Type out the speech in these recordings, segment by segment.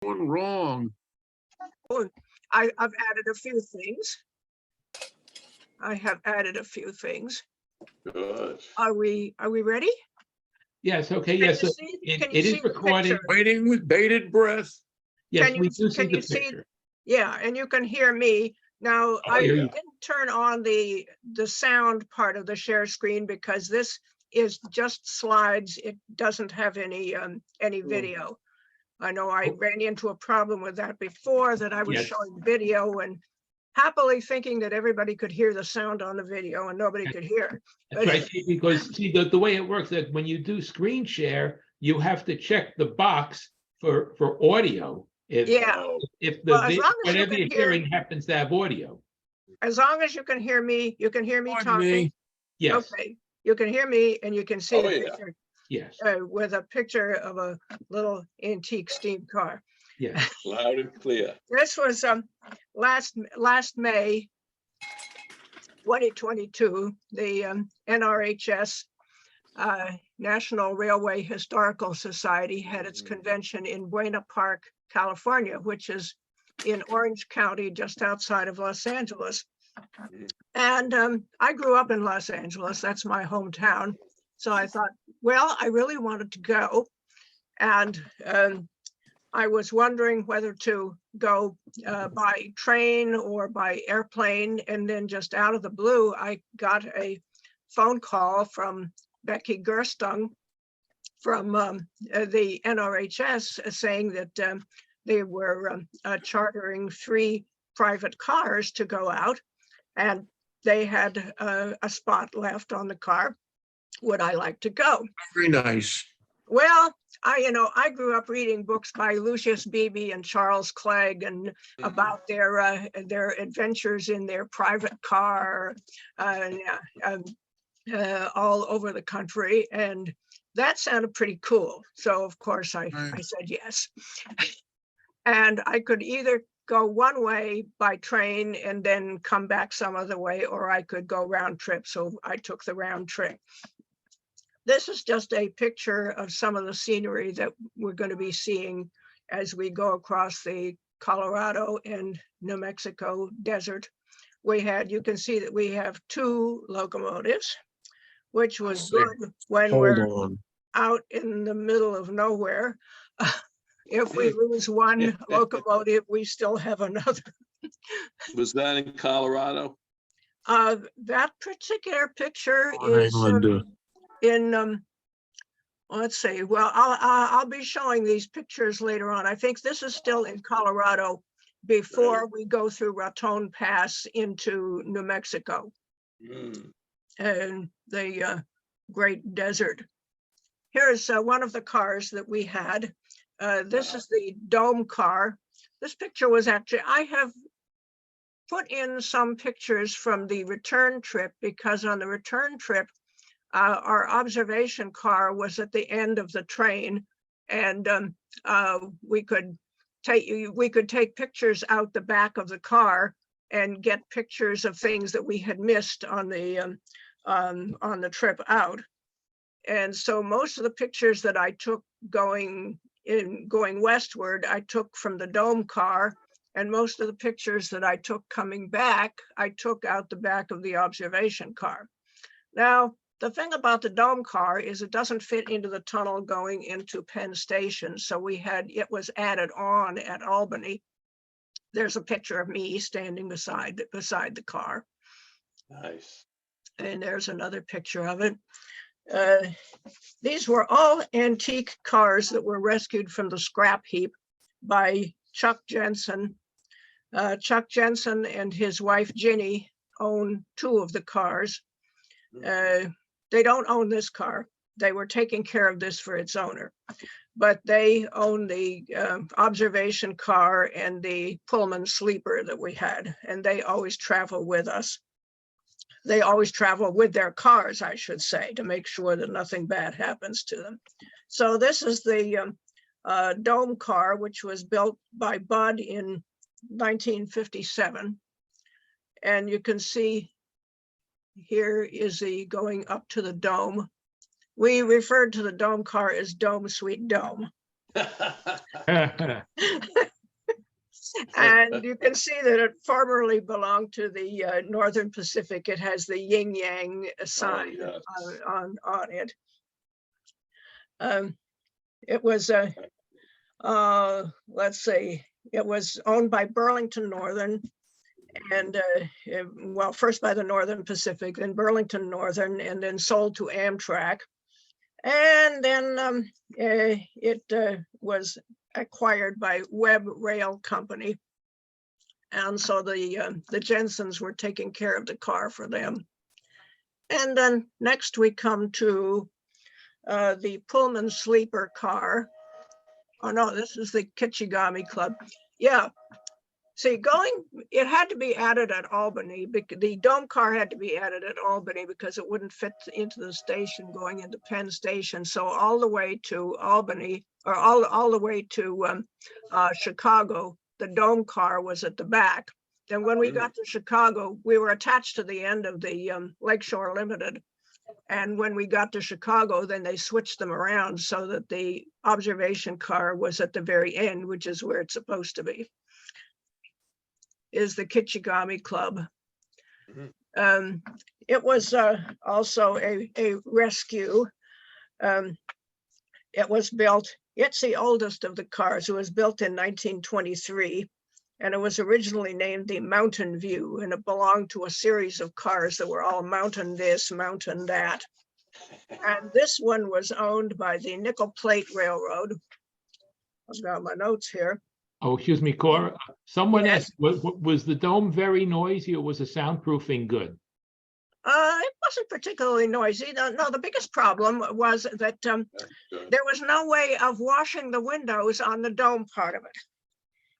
Going wrong. I've added a few things. I have added a few things. Good. Are we ready? Yes, okay, Can yes, you so see- it can you it is see the recording. picture? Waiting with bated breath. Yes, Can we you- do see can you the see- picture. Yeah, and you can hear me. Now, I hear you. didn't turn on the sound part of the share screen because this is just slides. It doesn't have any video. I know I ran into a problem with that before, that I was Yes. showing video and happily thinking that everybody could hear the sound on the video and nobody could hear. That's right, see, because see, the way it works, that when you do screen share, you have to check the box for audio. Yeah, If Well, as long as you whatever can you're hear- hearing happens to have audio. as long as you can hear me Pardon talking. me. Yes, Okay, you can hear me and you can see Oh, the yeah. picture yes, with a picture of a little antique steam car. yes. Loud and clear. This was last May 2022, the NRHS National Railway Historical Society had its convention in Buena Park, California, which is in Orange County, just outside of Los Angeles. And I grew up in Los Angeles. That's my hometown. So I thought, well, I really wanted to go. And I was wondering whether to go by train or by airplane. And then just out of the blue, I got a phone call from Becky Gerstung from the NRHS saying that they were chartering 3 private cars to go out, and they had a spot left on the car. Would I like to go? Very nice. Well, I grew up reading books by Lucius Beebe and Charles Clegg and about their adventures in their private car all over the country, and that sounded pretty cool. So of course I said yes. And I could either go one way by train and then come back some other way, or I could go round trip. So I took the round trip. This is just a picture of some of the scenery that we're going to be seeing as we go across the Colorado and New Mexico desert. You can see that we have 2 locomotives, which was good when we're out in the middle of nowhere. If we lose one locomotive, we still have another. Was that in Colorado? That particular picture is in let's see. Well, I'll be showing these pictures later on. I think this is still in Colorado before we go through Raton Pass into New Mexico and the Great Desert. Here's one of the cars that we had. This is the dome car. This picture was actually, I have put in some pictures from the return trip, because on the return trip, our observation car was at the end of the train, and we could take pictures out the back of the car and get pictures of things that we had missed on the trip out. And so most of the pictures that I took going westward, I took from the dome car, and most of the pictures that I took coming back, I took out the back of the observation car. Now, the thing about the dome car is it doesn't fit into the tunnel going into Penn Station. So it was added on at Albany. There's a picture of me standing beside the car. Nice. And there's another picture of it. These were all antique cars that were rescued from the scrap heap by Chuck Jensen. Chuck Jensen and his wife Ginny own 2 of the cars. They don't own this car. They were taking care of this for its owner, but they own the observation car and the Pullman sleeper that we had, and they always travel with us. They always travel with their cars, I should say, to make sure that nothing bad happens to them. So this is the dome car, which was built by Bud in 1957. And you can see here is the going up to the dome. We referred to the dome car as Dome Sweet Dome. And you can see that it formerly belonged to the Northern Pacific. It has the yin yang sign yes. on it. It was let's see, it was owned by Burlington Northern, and well, first by the Northern Pacific, then Burlington Northern, and then sold to Amtrak. And then it was acquired by Webb Rail Company. And so the Jensens were taking care of the car for them. And then next we come to the Pullman sleeper car. Oh no, this is the Kichigami Club. Yeah. See, it had to be added at Albany, because the dome car had to be added at Albany because it wouldn't fit into the station going into Penn Station. So all the way to Albany, or all the way to Chicago, the dome car was at the back. Then when we got to Chicago, we were attached to the end of the Lakeshore Limited. And when we got to Chicago, then they switched them around so that the observation car was at the very end, which is where it's supposed to be, is the Kichigami Club. It was also a rescue. It was built, it's the oldest of the cars. It was built in 1923. And it was originally named the Mountain View, and it belonged to a series of cars that were all mountain this, mountain that. And this one was owned by the Nickel Plate Railroad. I've got my notes here. Oh, excuse me, Cora. Someone Yes. asked, was the dome very noisy, or was the soundproofing good? It wasn't particularly noisy. No, the biggest problem was that there was no way of washing the windows on the dome part of it.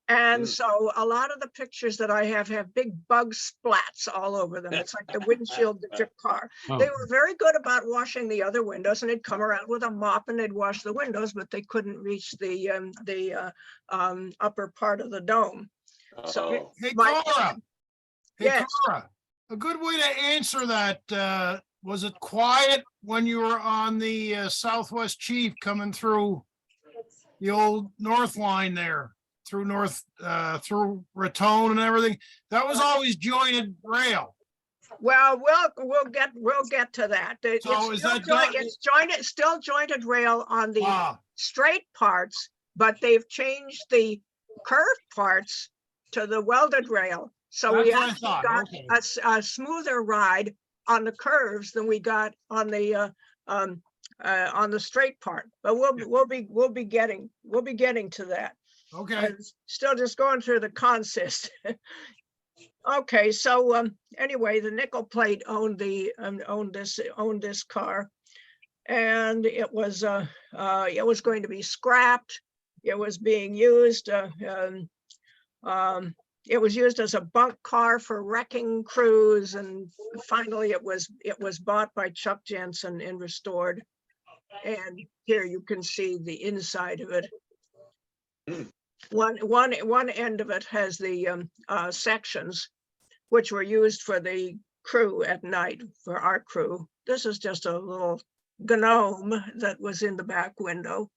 And so a lot of the pictures that I have big bug splats all over them. It's like the windshield of your car. Oh. They were very good about washing the other windows, and they'd come around with a mop and they'd wash the windows, but they couldn't reach the upper part of the dome. So Hey, my- Cora. Hey, Yes. Cora. A good way to answer that, was it quiet when you were on the Southwest Chief coming through the old North line there, through through Raton and everything? That was always jointed rail. Well, we'll get to that. So is that It's still jointed rail on the Ah, straight parts, but they've changed the curved parts to the welded rail. So we that's what I actually thought. got Okay. a smoother ride on the curves than we got on the straight part. But we'll be getting to that. Okay. I'm still just going through the consist. Okay, so anyway, the Nickel Plate owned this car, and it was going to be scrapped. It was being used. It was used as a bunk car for wrecking crews, and finally it was bought by Chuck Jensen and restored. And here you can see the inside of it. One end of it has the sections, which were used for the crew at night, for our crew. This is just a little gnome that was in the back window.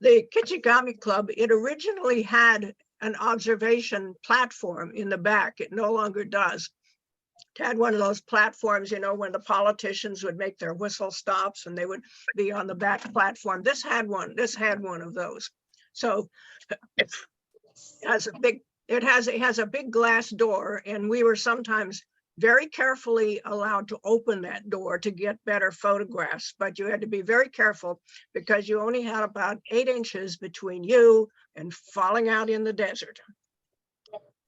The Kichigami Club, it originally had an observation platform in the back. It no longer does. It had one of those platforms, when the politicians would make their whistle stops and they would be on the back platform. This had one of those. So it has a big glass door, and we were sometimes very carefully allowed to open that door to get better photographs, but you had to be very careful because you only had about 8 inches between you and falling out in the desert.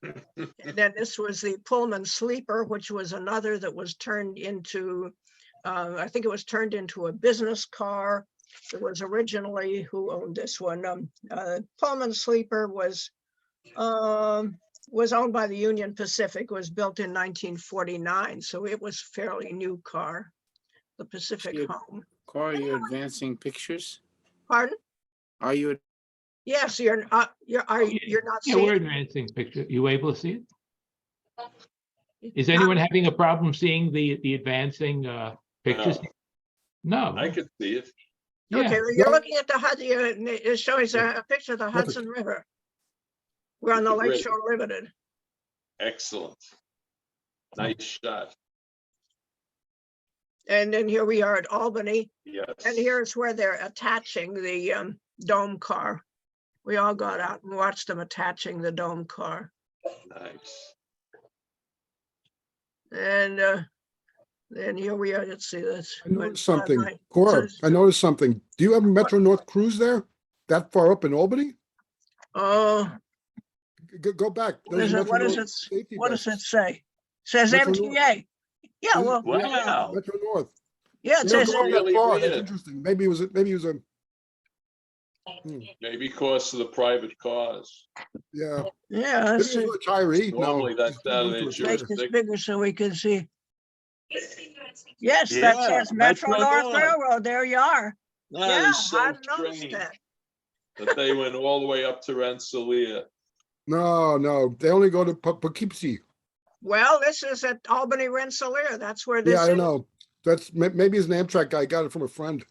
And then this was the Pullman sleeper, which was another that was turned into, I think it was turned into a business car. It was originally, who owned this one? Pullman sleeper was owned by the Union Pacific, was built in 1949. So it was a fairly new car, the Pacific Shit. Home. Cora, you're advancing pictures? Pardon? Are you? Yes, you're not Yeah, seeing we're it? advancing picture. You able to see it? Is anyone having a problem seeing the advancing pictures? No. I could see it. Yeah, Okay, well, you're looking at the Hudson, it's showing a picture of the Hudson River. We're on the With the Lake bridge. Shore Limited. Excellent. Nice shot. And then here we are at Albany. Yes. And here's where they're attaching the dome car. We all got out and watched them attaching the dome car. Nice. And then here we are. Let's see this. I noticed something. Cora, says- I noticed something. Do you have a Metro North cruise there? That far up in Albany? Oh, Go back. what is it? What does it say? Says Metro North. MTA. Yeah, Is it- well, Wow. Metro North. yeah, it They don't says, go that Really far. That's weird. interesting. Maybe it was a, Maybe because of the private cars. yeah. yeah, Maybe let's it was a retiree. No. Normally that's just down moved in to a Jersey. make theater. this bigger so we can see. Yes, that Yeah, says Metro Metro North North. Railroad. There you are. That Yeah, is so I noticed strange that. that they went all the way up to Rensselaer. No. They only go to Poughkeepsie. Well, this is at Albany Rensselaer. That's where this Yeah, I don't is. know. That's maybe he's an Amtrak guy. Got it from a friend.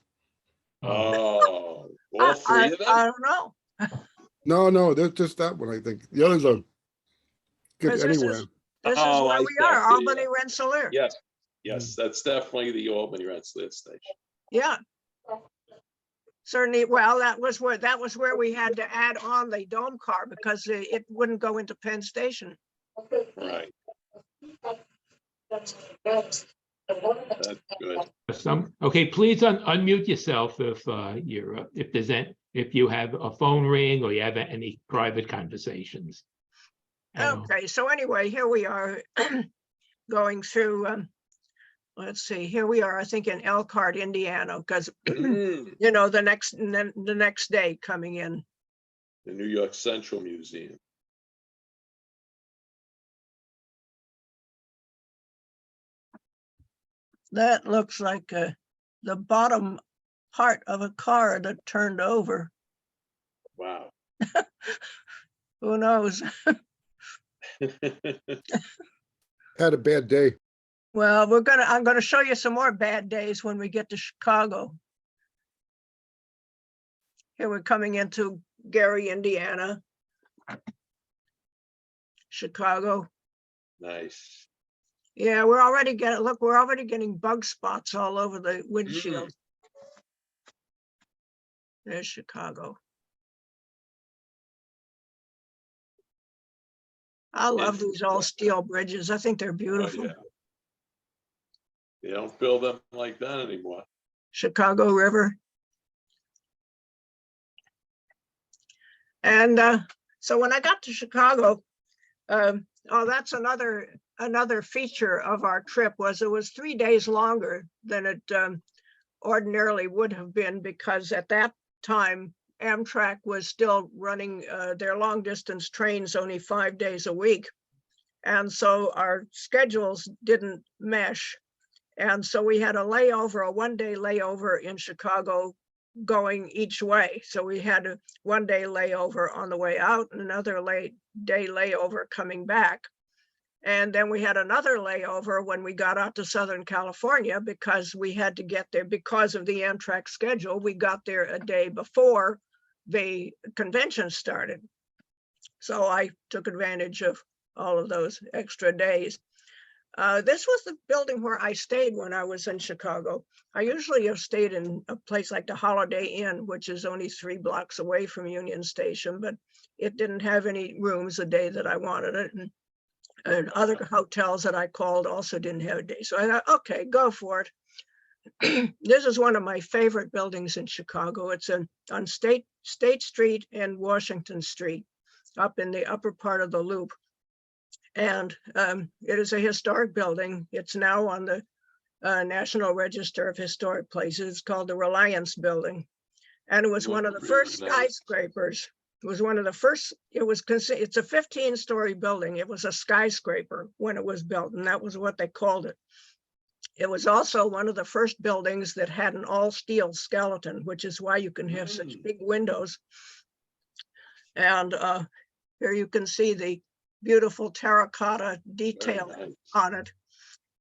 Oh, all three of them? I don't know. No, there's just that one. I think the others are good 'Cause this is- anywhere. This is Oh, where I we are, got you, Albany yeah. Rensselaer. Yes, that's definitely the Albany Rensselaer station. Yeah. Certainly, well, that was where we had to add on the dome car because it wouldn't go into Penn Station. Right, that's good. Okay, please unmute yourself if if you have a phone ring or you have any private conversations. Okay, so anyway, here we are going through, let's see, here we are, I think in Elkhart, Indiana, because, Mm, you know, the next day coming in. The New York Central Museum. That looks like the bottom part of a car that turned over. Wow. Who knows? Had a bad day. Well, I'm gonna show you some more bad days when we get to Chicago. Here we're coming into Gary, Indiana. Chicago. Nice. Yeah, we're already getting bug spots all over the windshield. There's Chicago. I love these old steel bridges. I think they're Oh, beautiful. yeah. They don't build them like that anymore. Chicago River. And so when I got to Chicago, that's another feature of our trip was it was 3 days longer than it ordinarily would have been, because at that time Amtrak was still running their long distance trains only 5 days a week. And so our schedules didn't mesh. And so we had a 1-day layover in Chicago going each way. So we had a 1-day layover on the way out and another day layover coming back. And then we had another layover when we got out to Southern California, because we had to get there because of the Amtrak schedule. We got there a day before the convention started. So I took advantage of all of those extra days. This was the building where I stayed when I was in Chicago. I usually have stayed in a place like the Holiday Inn, which is only 3 blocks away from Union Station, but it didn't have any rooms the day that I wanted it. And other hotels that I called also didn't have a day. So I thought, okay, go for it. This is one of my favorite buildings in Chicago. It's on State Street and Washington Street, up in the upper part of the Loop. And it is a historic building. It's now on the National Register of Historic Places. It's called the Reliance Building. And it was one of the first Nice. skyscrapers. It was one of the first, it's a 15-story building. It was a skyscraper when it was built, and that was what they called it. It was also one of the first buildings that had an all-steel skeleton, which is why you can have such big windows. And here you can see the beautiful terracotta detail Very nice. on it.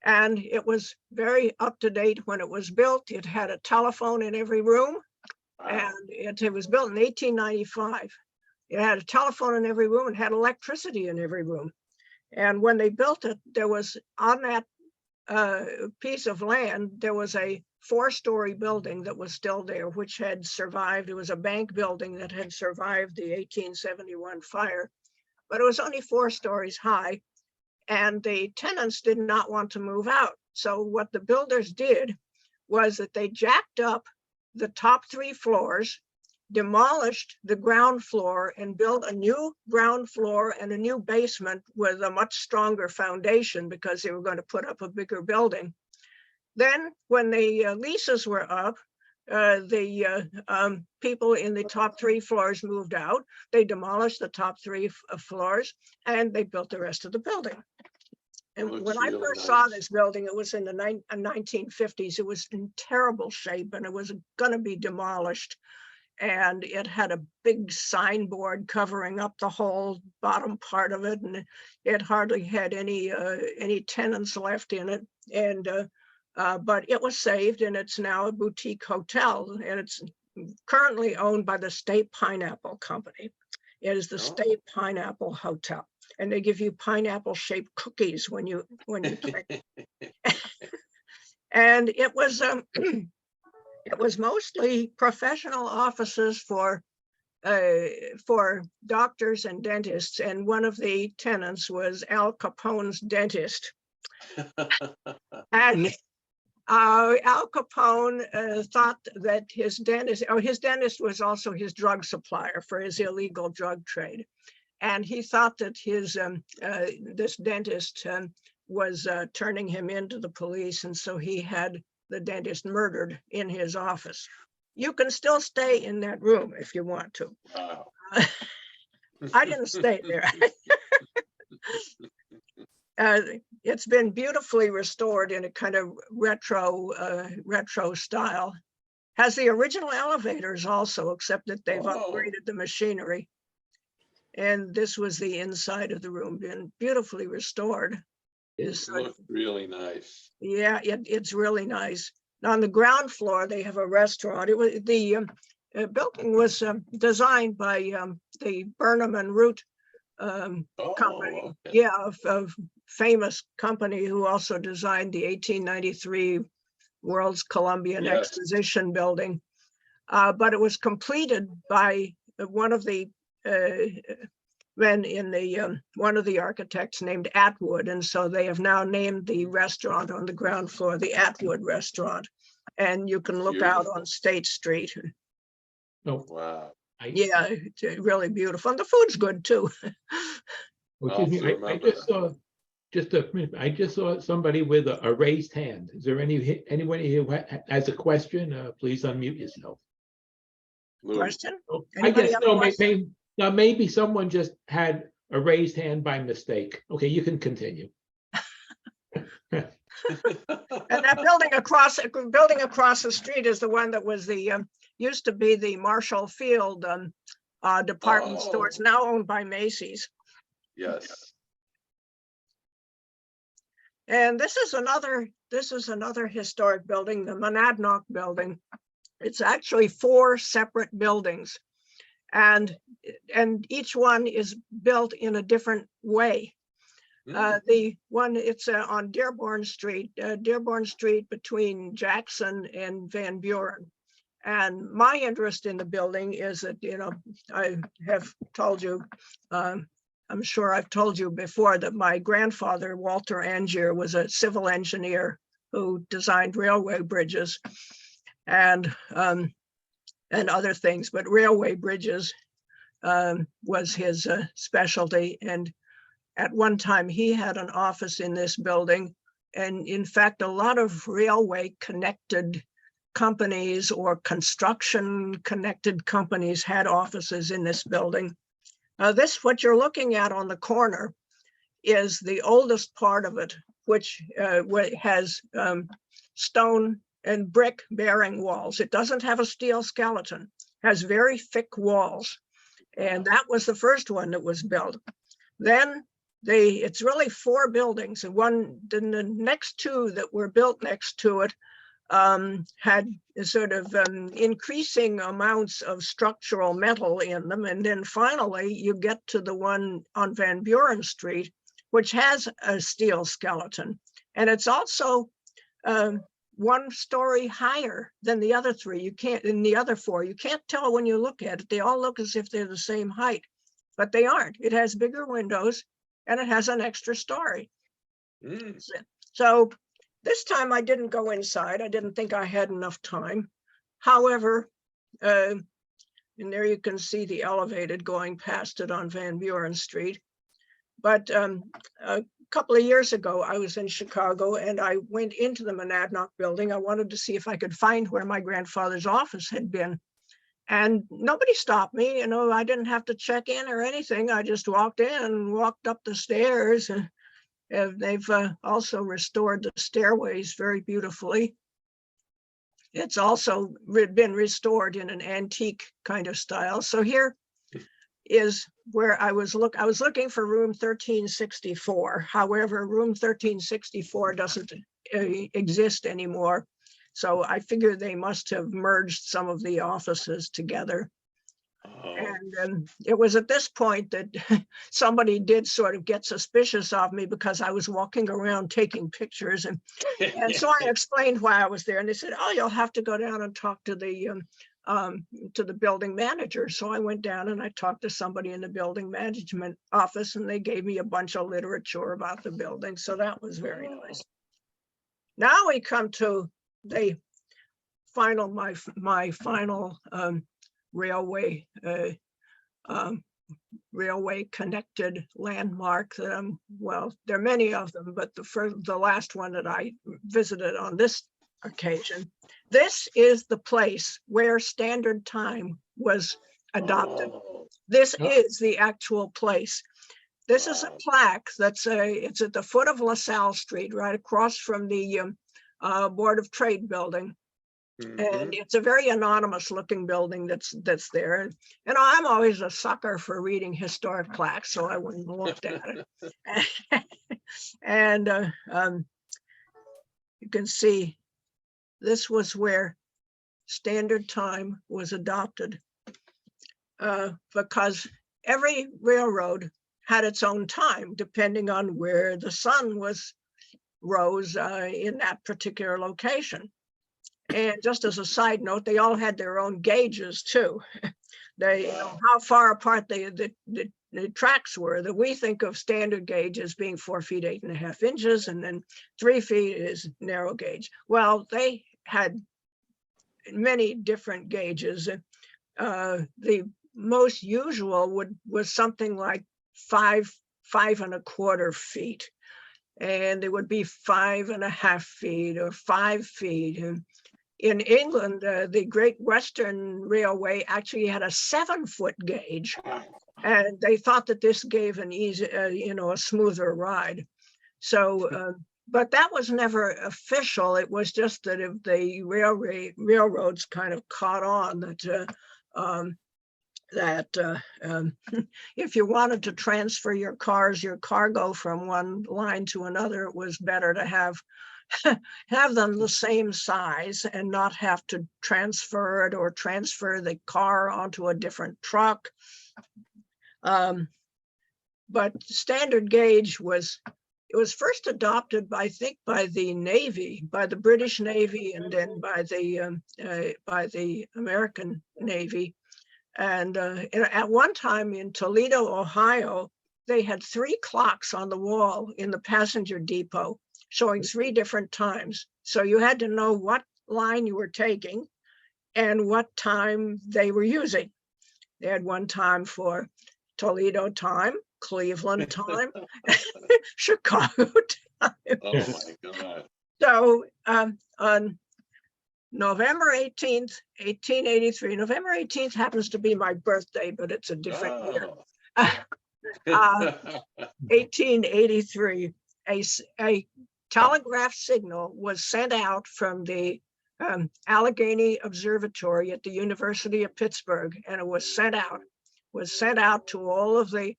And it was very up to date when it was built. It had a telephone in every room. Wow. and it was built in 1895. It had a telephone in every room and had electricity in every room. And when they built it, there was on that piece of land, there was a 4-story building that was still there, which had survived. It was a bank building that had survived the 1871 fire, but it was only 4 stories high. And the tenants did not want to move out. So what the builders did was that they jacked up the top 3 floors, demolished the ground floor, and built a new ground floor and a new basement with a much stronger foundation because they were going to put up a bigger building. Then when the leases were up, the people in the top 3 floors moved out. They demolished the top 3 floors and they built the rest of the building. And Looks when I really first saw nice. this building, it was in the 1950s. It was in terrible shape and it was going to be demolished. And it had a big signboard covering up the whole bottom part of it, and it hardly had any tenants left in it. And but it was saved, and it's now a boutique hotel, and it's currently owned by the State Pineapple Company. It is the State Pineapple Hotel, and they give you pineapple-shaped cookies when you check. And it was it was mostly professional offices for doctors and dentists, and one of the tenants was Al Capone's dentist. And Al Capone thought that his dentist was also his drug supplier for his illegal drug trade. And he thought that his this dentist was turning him into the police, and so he had the dentist murdered in his office. You can still stay in that room if you want to. Wow. I didn't stay there. It's been beautifully restored in a kind of retro style. Has the original elevators also, except that they've upgraded the machinery. And this was the inside of the room, been beautifully restored. It looked really nice. Yeah, it's really nice. On the ground floor, they have a restaurant. It was the building was designed by the Burnham and Root company. Okay. Yeah, a famous company who also designed the 1893 World's Columbian Yes. Exposition building. But it was completed by one of the men in the one of the architects named Atwood, and so they have now named the restaurant on the ground floor the Atwood Restaurant, and you can look out on State Street. Oh, Wow. Yeah, it's really beautiful, and the food's good too. excuse me, I remember just saw, I just saw somebody with a raised hand. Is there anyone who has a question? Please unmute yourself. Lou. Question? Oh, I Anybody guess have a no, question? maybe someone just had a raised hand by mistake. Okay, you can continue. And that building across the street is the one that was the used to be the Marshall Field department store. It's now owned by Macy's. Yes. And this is another historic building, the Monadnock building. It's actually 4 separate buildings, and each one is built in a different way. The one, it's on Dearborn Street between Jackson and Van Buren. And my interest in the building is that, I have told you, I'm sure I've told you before that my grandfather, Walter Angier, was a civil engineer who designed railway bridges and other things, but railway bridges was his specialty. And at one time he had an office in this building. And in fact, a lot of railway connected companies or construction connected companies had offices in this building. What you're looking at on the corner is the oldest part of it, which has stone and brick bearing walls. It doesn't have a steel skeleton, has very thick walls. And that was the first one that was built. Then it's really 4 buildings, and the next 2 that were built next to it had sort of increasing amounts of structural metal in them. And then finally you get to the one on Van Buren Street, which has a steel skeleton. And it's also 1 story higher than the other 3. You can't, in the other 4, you can't tell when you look at it. They all look as if they're the same height, but they aren't. It has bigger windows and it has an extra story. Mm. So this time I didn't go inside. I didn't think I had enough time. However, and there you can see the elevated going past it on Van Buren Street. But a couple of years ago, I was in Chicago and I went into the Monadnock building. I wanted to see if I could find where my grandfather's office had been. And nobody stopped me. You know, I didn't have to check in or anything. I just walked in and walked up the stairs. And they've also restored the stairways very beautifully. It's also been restored in an antique kind of style. So here is where I was looking for room 1364. However, room 1364 doesn't exist anymore. So I figured they must have merged some of the offices together. Oh. And it was at this point that somebody did sort of get suspicious of me because I was walking around taking pictures. And so I explained why I was there. And they said, oh, you'll have to go down and talk to the building manager. So I went down and I talked to somebody in the building management office and they gave me a bunch of literature about the building. So that was very nice. Now we come to the final, my final railway connected landmark that well, there are many of them, but the last one that I visited on this occasion, this is the place where standard time was adopted. Oh. This Yep. is the actual place. This is a plaque that's it's at the foot of LaSalle Street, right across from the Board of Trade building. And it's a very anonymous looking building that's there. And I'm always a sucker for reading historic plaques, so I wouldn't looked at it. And you can see this was where standard time was adopted because every railroad had its own time depending on where the sun rose in that particular location. And just as a side note, they all had their own gauges too. They, you know, how far apart the tracks were. That we think of standard gauge as being 4 feet 8.5 inches, and then 3 feet is narrow gauge. Well, they had many different gauges. The most usual was something like 5.25 feet, and it would be 5.5 feet or 5 feet. And in England, the Great Western Railway actually had a 7-foot gauge, and they thought that this gave an easy, a smoother ride. So, but that was never official. It was just that if the railroads kind of caught on that if you wanted to transfer your cargo from one line to another, it was better to have them the same size and not have to transfer it or transfer the car onto a different truck. But standard gauge was first adopted, I think, by the Navy, by the British Navy, and then by the American Navy. And at one time in Toledo, Ohio, they had 3 clocks on the wall in the passenger depot showing 3 different times. So you had to know what line you were taking and what time they were using. They had one time for Toledo time, Cleveland time, Chicago time. Oh my God. So on November 18th, 1883, November 18th happens to be my birthday, but it's a different year. 1883, a telegraph signal was sent out from the Allegheny Observatory at the University of Pittsburgh, and it was sent out to all of the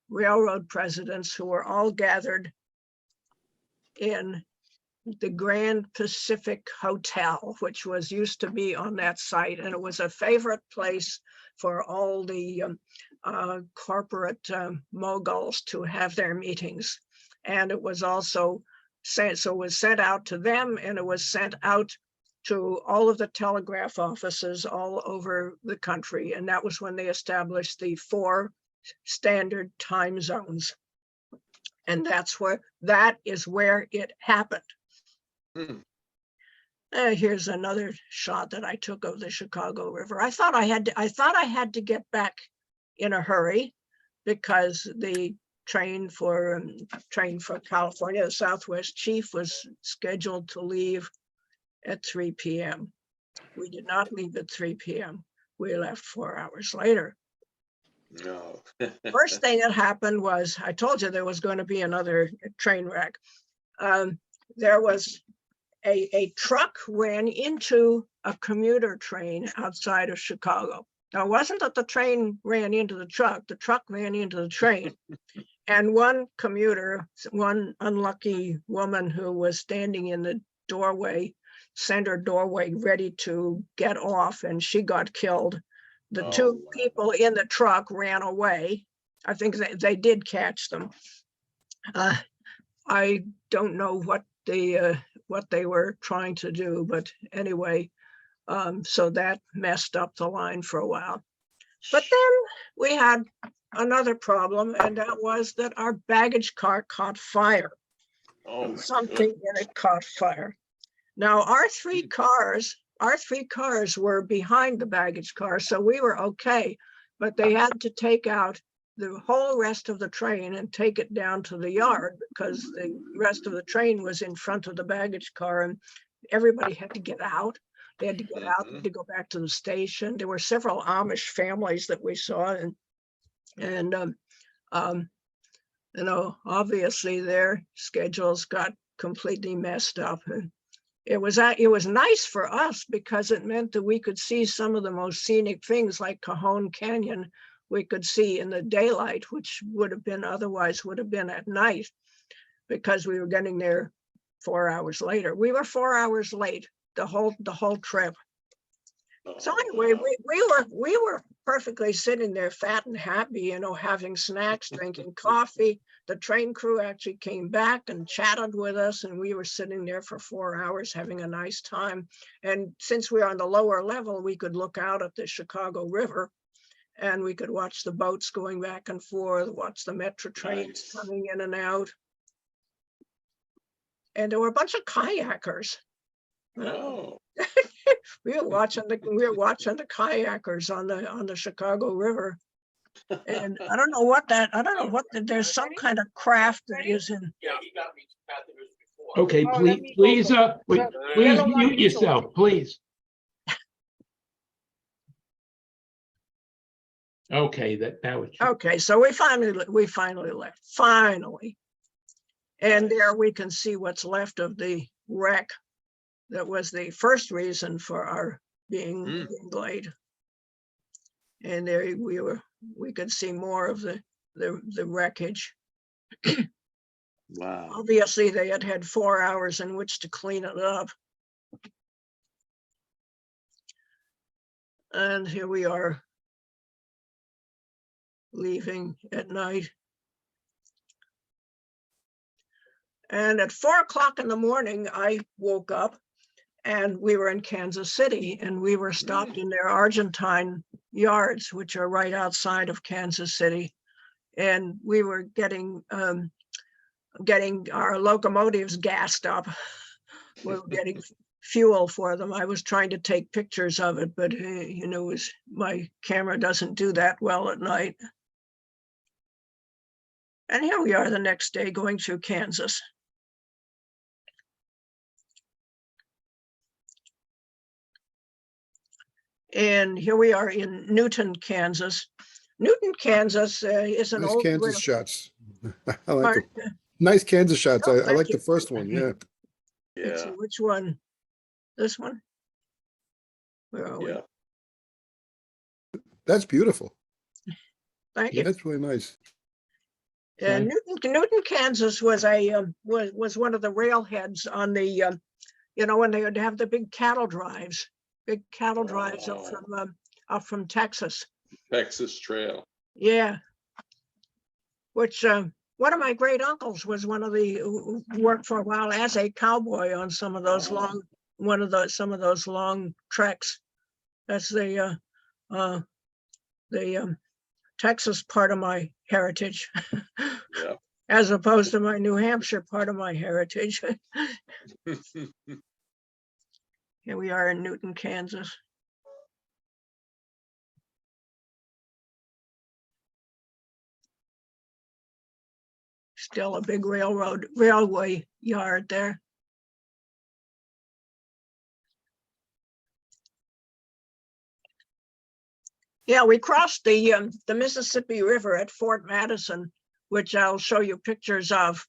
railroad presidents who were all gathered in the Grand Pacific Hotel, which was used to be on that site, and it was a favorite place for all the corporate moguls to have their meetings. And it was also sent, so it was sent out to them, and it was sent out to all of the telegraph offices all over the country. And that was when they established the 4 standard time zones. And that is where it happened. Hmm. Here's another shot that I took of the Chicago River. I thought I had to get back in a hurry because the train for California, the Southwest Chief, was scheduled to leave at 3 p.m. We did not leave at 3 p.m. We left 4 hours later. No. First thing that happened was, I told you there was going to be another train wreck. There was a truck ran into a commuter train outside of Chicago. Now, it wasn't that the train ran into the truck ran into the train. And one commuter, one unlucky woman who was standing in the doorway, center doorway, ready to get off, and she got killed. The Oh, two wow. people in the truck ran away. I think they did catch them. I don't know what they were trying to do, but anyway, so that messed up the line for a while. But then we had another problem, and that was that our baggage car caught fire. Oh, my Something in it caught fire. Now, our three cars were behind the baggage car, so we were okay, but they had to take out the whole rest of the train and take it down to the yard because the rest of the train was in front of the baggage car, and everybody had to get out. They had to get out to go back to the station. There were several Amish families that we saw, and you know, obviously their schedules got completely messed up. And it was nice for us because it meant that we could see some of the most scenic things like Cajon Canyon. We could see in the daylight, which otherwise would have been at night, because we were getting there 4 hours later. We were 4 hours late the whole trip. So anyway, we were perfectly sitting there fat and happy, you know, having snacks, drinking coffee. The train crew actually came back and chatted with us, and we were sitting there for 4 hours having a nice time. And since we were on the lower level, we could look out at the Chicago River, and we could watch the boats going back and forth, watch the metro trains coming in and out. And there were a bunch of kayakers. Oh, We were watching the kayakers on the Chicago River. And I don't know what there's some kind of craft that is in. Okay, Oh, please, please mute yourself, please. Okay, that was. Okay, so we finally left, finally. And there we can see what's left of the wreck. That was the first reason for our being late. And there we could see more of the wreckage. wow. Obviously, they had 4 hours in which to clean it up. And here we are leaving at night. And at 4 o'clock in the morning, I woke up and we were in Kansas City, and we were stopped in their Argentine yards, which are right outside of Kansas City. And we were getting our locomotives gassed up. We were getting fuel for them. I was trying to take pictures of it, but you know, my camera doesn't do that well at night. And here we are the next day going through Kansas. And here we are in Newton, Kansas. Newton, Kansas is an Nice old Kansas shots. I like part. them. Nice Kansas shots. Oh, I thank like you. the first one. Yeah. Let's see, Yeah, which one? This one? Where are we? yeah. That's beautiful. Thank you. That's really nice. And Newton, Kansas was was one of the railheads on the, you know, when they would have the big cattle drives up from Texas. Texas Trail. Yeah. Which one of my great uncles was one of the who worked for a while as a cowboy on some of those long long treks. That's the Texas part of my heritage, Yeah. as opposed to my New Hampshire part of my heritage. Here we are in Newton, Kansas. Still a big railway yard there. Yeah, we crossed the Mississippi River at Fort Madison, which I'll show you pictures of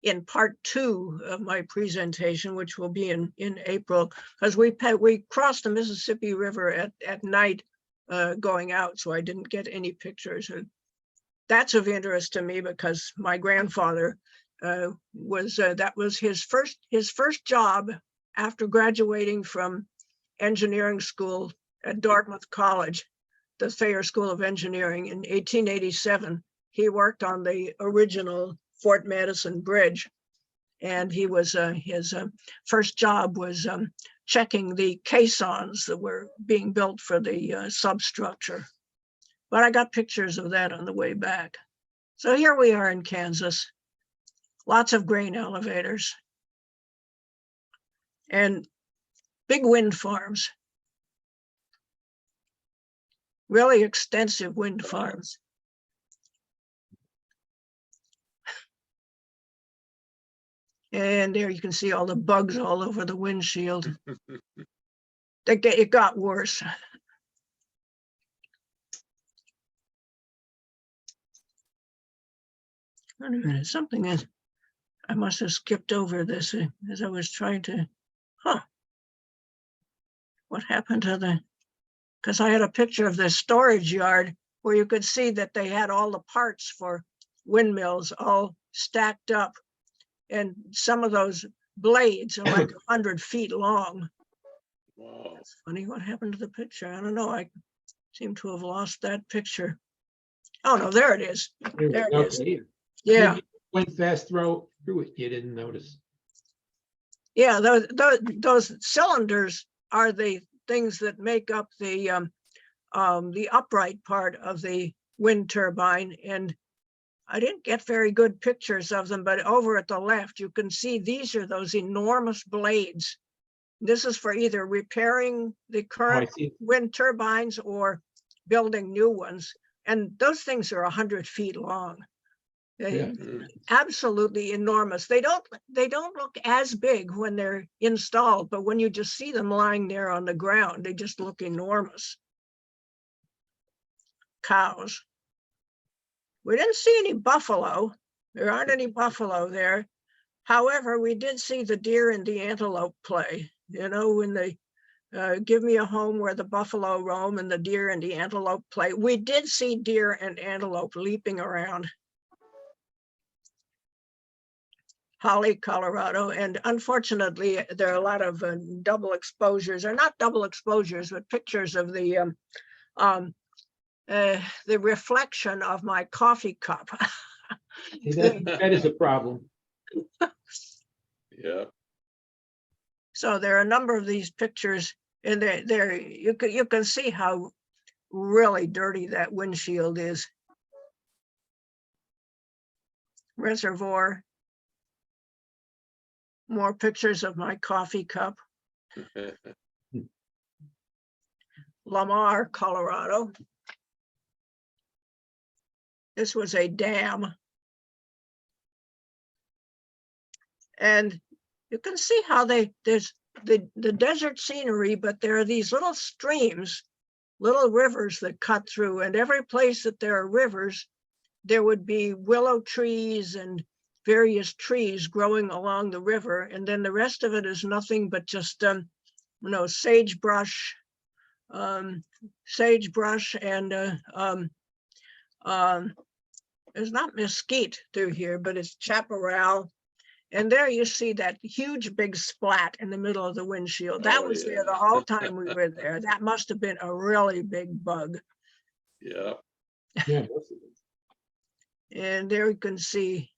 in part 2 of my presentation, which will be in April, because we crossed the Mississippi River at night going out, so I didn't get any pictures. And that's of interest to me because my grandfather that was his first job after graduating from engineering school at Dartmouth College, the Thayer School of Engineering, in 1887. He worked on the original Fort Madison Bridge, and he was his first job was checking the caissons that were being built for the substructure. But I got pictures of that on the way back. So here we are in Kansas, lots of grain elevators and big wind farms, really extensive wind farms. And there you can see all the bugs all over the windshield. It got worse. Wait a minute, something is, I must have skipped over this as I was trying to, what happened to the, because I had a picture of the storage yard where you could see that they had all the parts for windmills all stacked up. And some of those blades are like 100 feet long. Wow. That's funny, what happened to the picture? I don't know, I seem to have lost that picture. Oh no, there it is. There it is. Yeah. Went fast through it, you didn't notice. Yeah, those cylinders are the things that make up the upright part of the wind turbine. And I didn't get very good pictures of them, but over at the left, you can see these are those enormous blades. This is for either repairing the current wind turbines or building new ones. And those things are 100 feet long. Yeah. Absolutely enormous. They don't look as big when they're installed, but when you just see them lying there on the ground, they just look enormous. Cows. We didn't see any buffalo. There aren't any buffalo there. However, we did see the deer and the antelope play. You know, when they give me a home where the buffalo roam and the deer and the antelope play. We did see deer and antelope leaping around. Holly, Colorado, and unfortunately, there are a lot of double exposures, or not double exposures, but pictures of the reflection of my coffee cup. That is a problem. Yeah. So there are a number of these pictures, and there you can see how really dirty that windshield is. Reservoir. More pictures of my coffee cup. Lamar, Colorado. This was a dam. And you can see how there's the desert scenery, but there are these little streams, little rivers that cut through, and every place that there are rivers, there would be willow trees and various trees growing along the river. And then the rest of it is nothing but just, sagebrush and it's not mesquite through here, but it's chaparral. And there you see that huge big splat in the middle of the windshield. That Oh, was there yeah. the whole time we were there. That must have been a really big bug. Yeah. Yeah. And there you can see,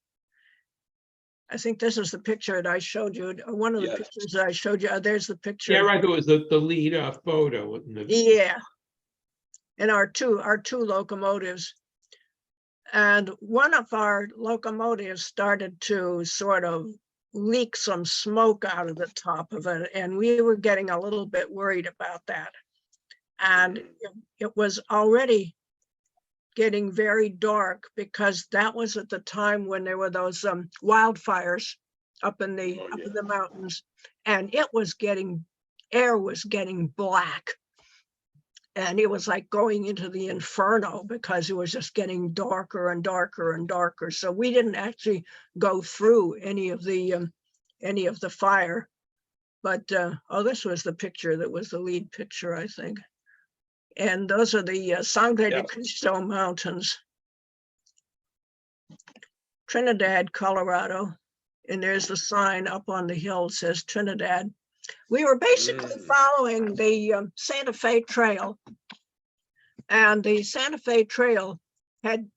I think this is the picture that I showed you. One of the Yes. pictures that I showed you. There's the picture. Yeah, right. It was the lead photo. In the, Yeah. And our two locomotives. And one of our locomotives started to sort of leak some smoke out of the top of it. And we were getting a little bit worried about that. And it was already getting very dark because that was at the time when there were those wildfires up in the mountains, and air was getting black, and it was like going into the inferno because it was just getting darker and darker and darker. So we didn't actually go through any of the fire, but oh, this was the picture that was the lead picture, I think. And those are the Sangre de Cristo Mountains, Trinidad, Colorado. And there's the sign up on the hill that says Trinidad. We were basically following the Santa Fe Trail. And the Santa Fe Trail had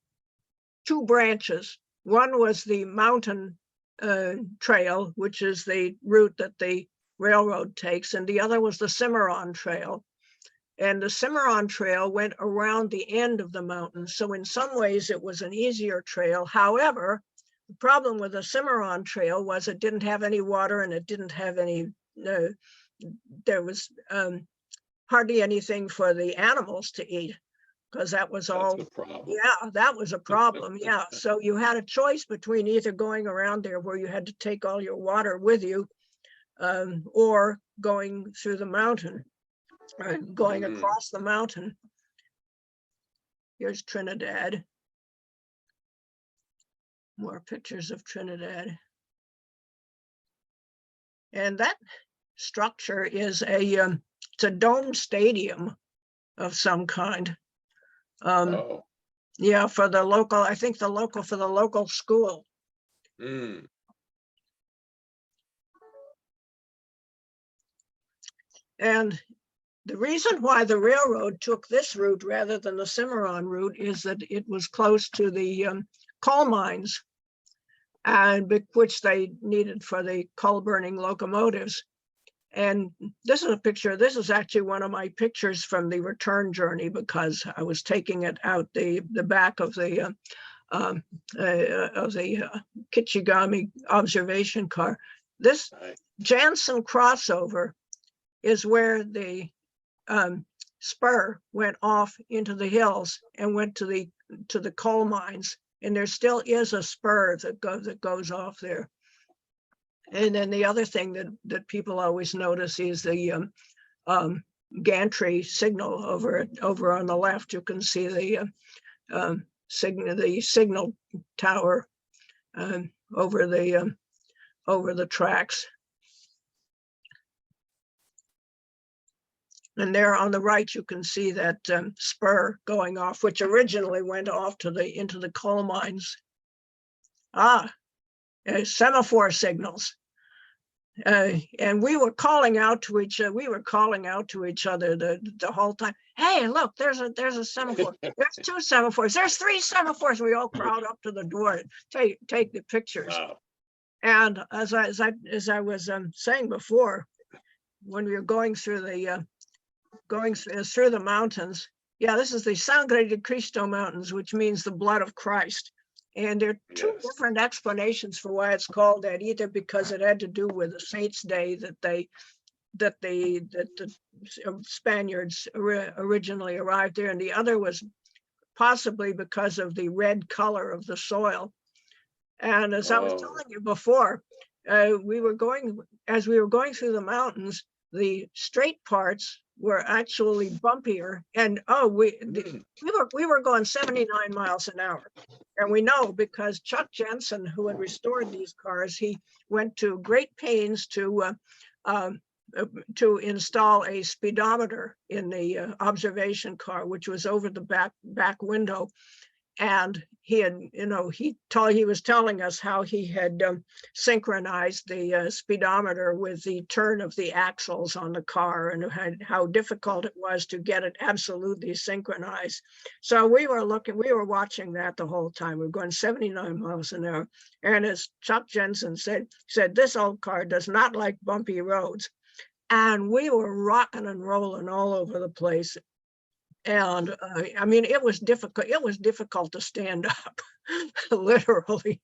two branches. One was the mountain trail, which is the route that the railroad takes, and the other was the Cimarron Trail. And the Cimarron Trail went around the end of the mountain. So in some ways it was an easier trail. However, the problem with the Cimarron Trail was it didn't have any water and it didn't have any, there was hardly anything for the animals to eat, because that was all, That's a problem. yeah, that was a problem. Yeah. So you had a choice between either going around there where you had to take all your water with you, or going through the mountain. Going across the mountain. Here's Trinidad. More pictures of Trinidad. And that structure is it's a dome stadium of some kind. Yeah, for the local, I think for the local school. And the reason why the railroad took this route rather than the Cimarron route is that it was close to the coal mines, and which they needed for the coal burning locomotives. And this is a picture. This is actually one of my pictures from the return journey, because I was taking it out the back of the Kichigami observation car. This Jansen crossover is where the spur went off into the hills and went to the coal mines, and there still is a spur that goes off there. And then the other thing that people always notice is the gantry signal over on the left. You can see the signal tower over the tracks. And there on the right, you can see that spur going off, which originally went off into the coal mines. Semaphore signals. And we were calling out to each other. The whole time. Hey, look, there's a semaphore. There's two semaphores. There's three semaphores. We all crowd up to the door to take the pictures. Wow. And as I was saying before, when we were going through the mountains, yeah, this is the Sangre de Cristo Mountains, which means the blood of Christ. And there are two different explanations for why it's called that, either because it had to do with the Saints' Day that the Spaniards originally arrived there, and the other was possibly because of the red color of the soil. And as I was telling you before, as we were going through the mountains, the straight parts were actually bumpier, and we were going 79 miles an hour, and we know because Chuck Jensen, who had restored these cars, he went to great pains to install a speedometer in the observation car, which was over the back window, And he had, he was telling us how he had synchronized the speedometer with the turn of the axles on the car, and how difficult it was to get it absolutely synchronized. So we were watching that the whole time. We were going 79 miles an hour. And as Chuck Jensen said, this old car does not like bumpy roads. And we were rocking and rolling all over the place. And I mean, it was difficult. It was difficult to stand up, literally.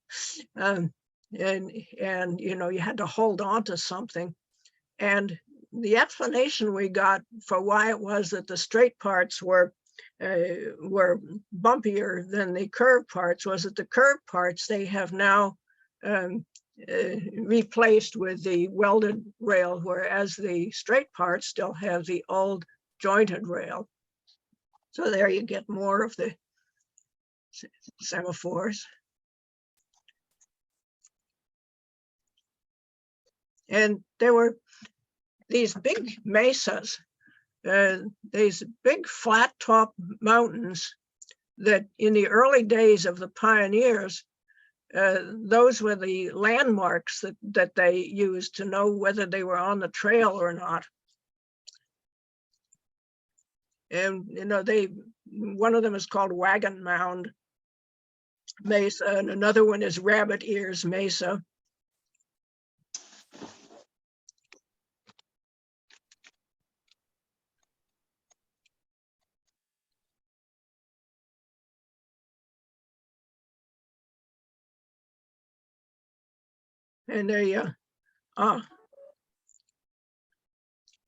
And you had to hold on to something. And the explanation we got for why it was that the straight parts were bumpier than the curved parts was that the curved parts they have now replaced with the welded rail, whereas the straight parts still have the old jointed rail. So there you get more of the semaphores. And there were these big mesas, these big flat top mountains that in the early days of the pioneers, those were the landmarks that they used to know whether they were on the trail or not. And one of them is called Wagon Mound Mesa, and another one is Rabbit Ears Mesa. And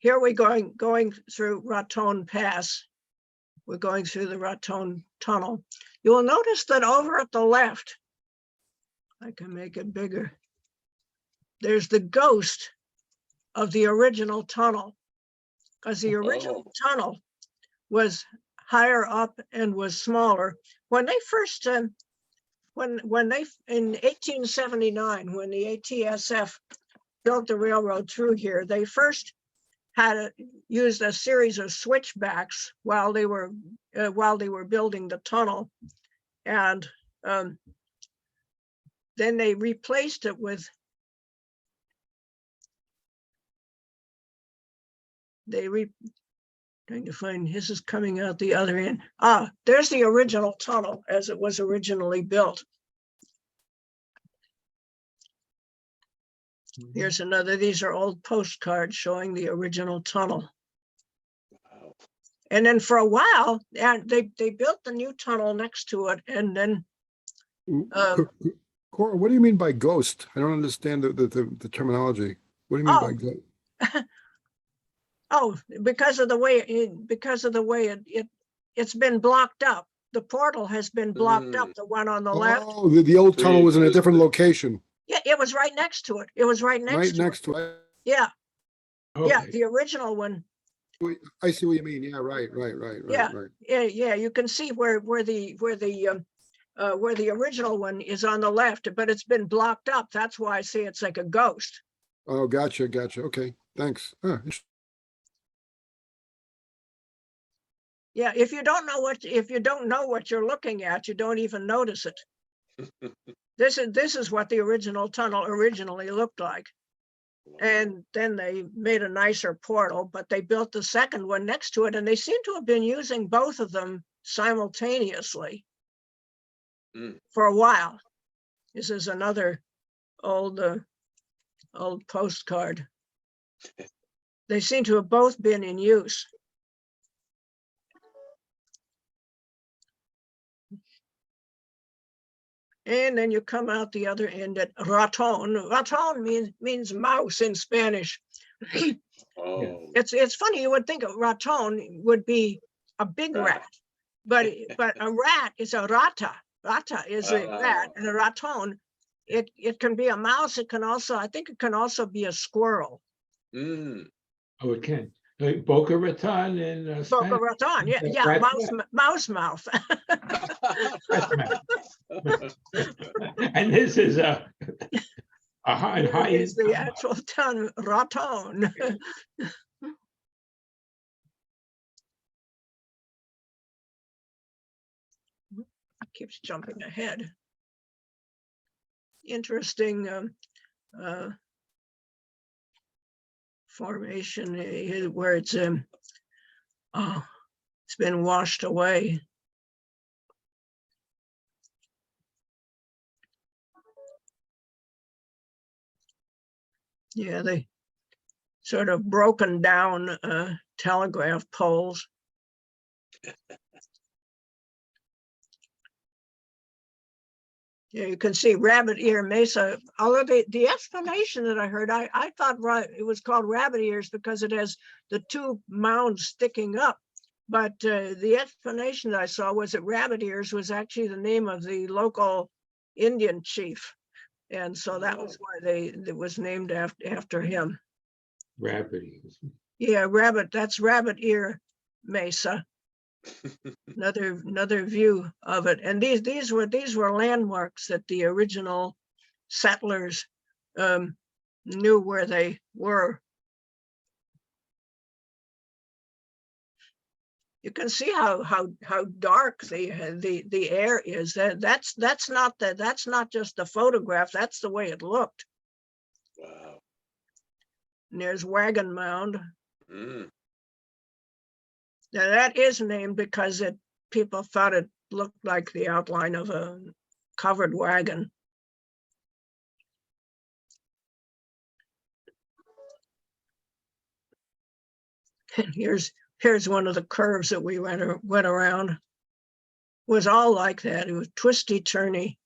here we're going through Raton Pass. We're going through the Raton Tunnel. You will notice that over at the left, I can make it bigger, there's the ghost of the original tunnel, because the original tunnel was higher up and was smaller. When they first, when they, in 1879, when the ATSF built the railroad through here, they first had used a series of switchbacks while they were building the tunnel, and then they replaced it with trying to find, this is coming out the other end. There's the original tunnel as it was originally built. Here's another, these are old postcards showing the original tunnel. Wow. And then for a while, and they built the new tunnel next to it, and then Cora, what do you mean by ghost? I don't understand the terminology. What do you mean by ghost? Because of the way it's been blocked up. The portal has been blocked up, the one on the left. Oh, the old tunnel was in a different location. Yeah, it was right next to it. It was right next to it. Yeah. Yeah, the original one. I see what you mean. Yeah, right. Yeah. You can see where the original one is on the left, but it's been blocked up. That's why I say it's like a ghost. Oh, gotcha. Okay, thanks. Yeah, if you don't know what you're looking at, you don't even notice it. This is what the original tunnel originally looked like. And then they made a nicer portal, but they built the second one next to it, and they seem to have been using both of them simultaneously for a while. This is another old postcard. They seem to have both been in use. And then you come out the other end at Raton. Raton means mouse in Spanish. Oh. It's funny, you would think a raton would be a big rat, but a rat is a rata. Rata is a rat, and a raton, it can be a mouse. It can also, I think it can also be a squirrel. Mm. Oh, it can. Boca Raton in Boca Spanish. Raton, yeah, mouse mouth. And this is a high. Is the actual town Raton. keeps jumping ahead. Interesting formation where it's been washed away. Yeah, they sort of broken down telegraph poles. Yeah, you can see Rabbit Ear Mesa. Although the explanation that I heard, I thought it was called Rabbit Ears because it has the two mounds sticking up. But the explanation that I saw was that Rabbit Ears was actually the name of the local Indian chief. And so that was why it was named after him. Rabbit ears. Yeah, that's Rabbit Ear Mesa. Another view of it. And these were landmarks that the original settlers knew where they were. You can see how dark the air is. That's not just a photograph. That's the way it looked. Wow. And there's Wagon Mound. Mm. Now that is named because people thought it looked like the outline of a covered wagon. And here's one of the curves that we went around. It was all like that. It was twisty, turny.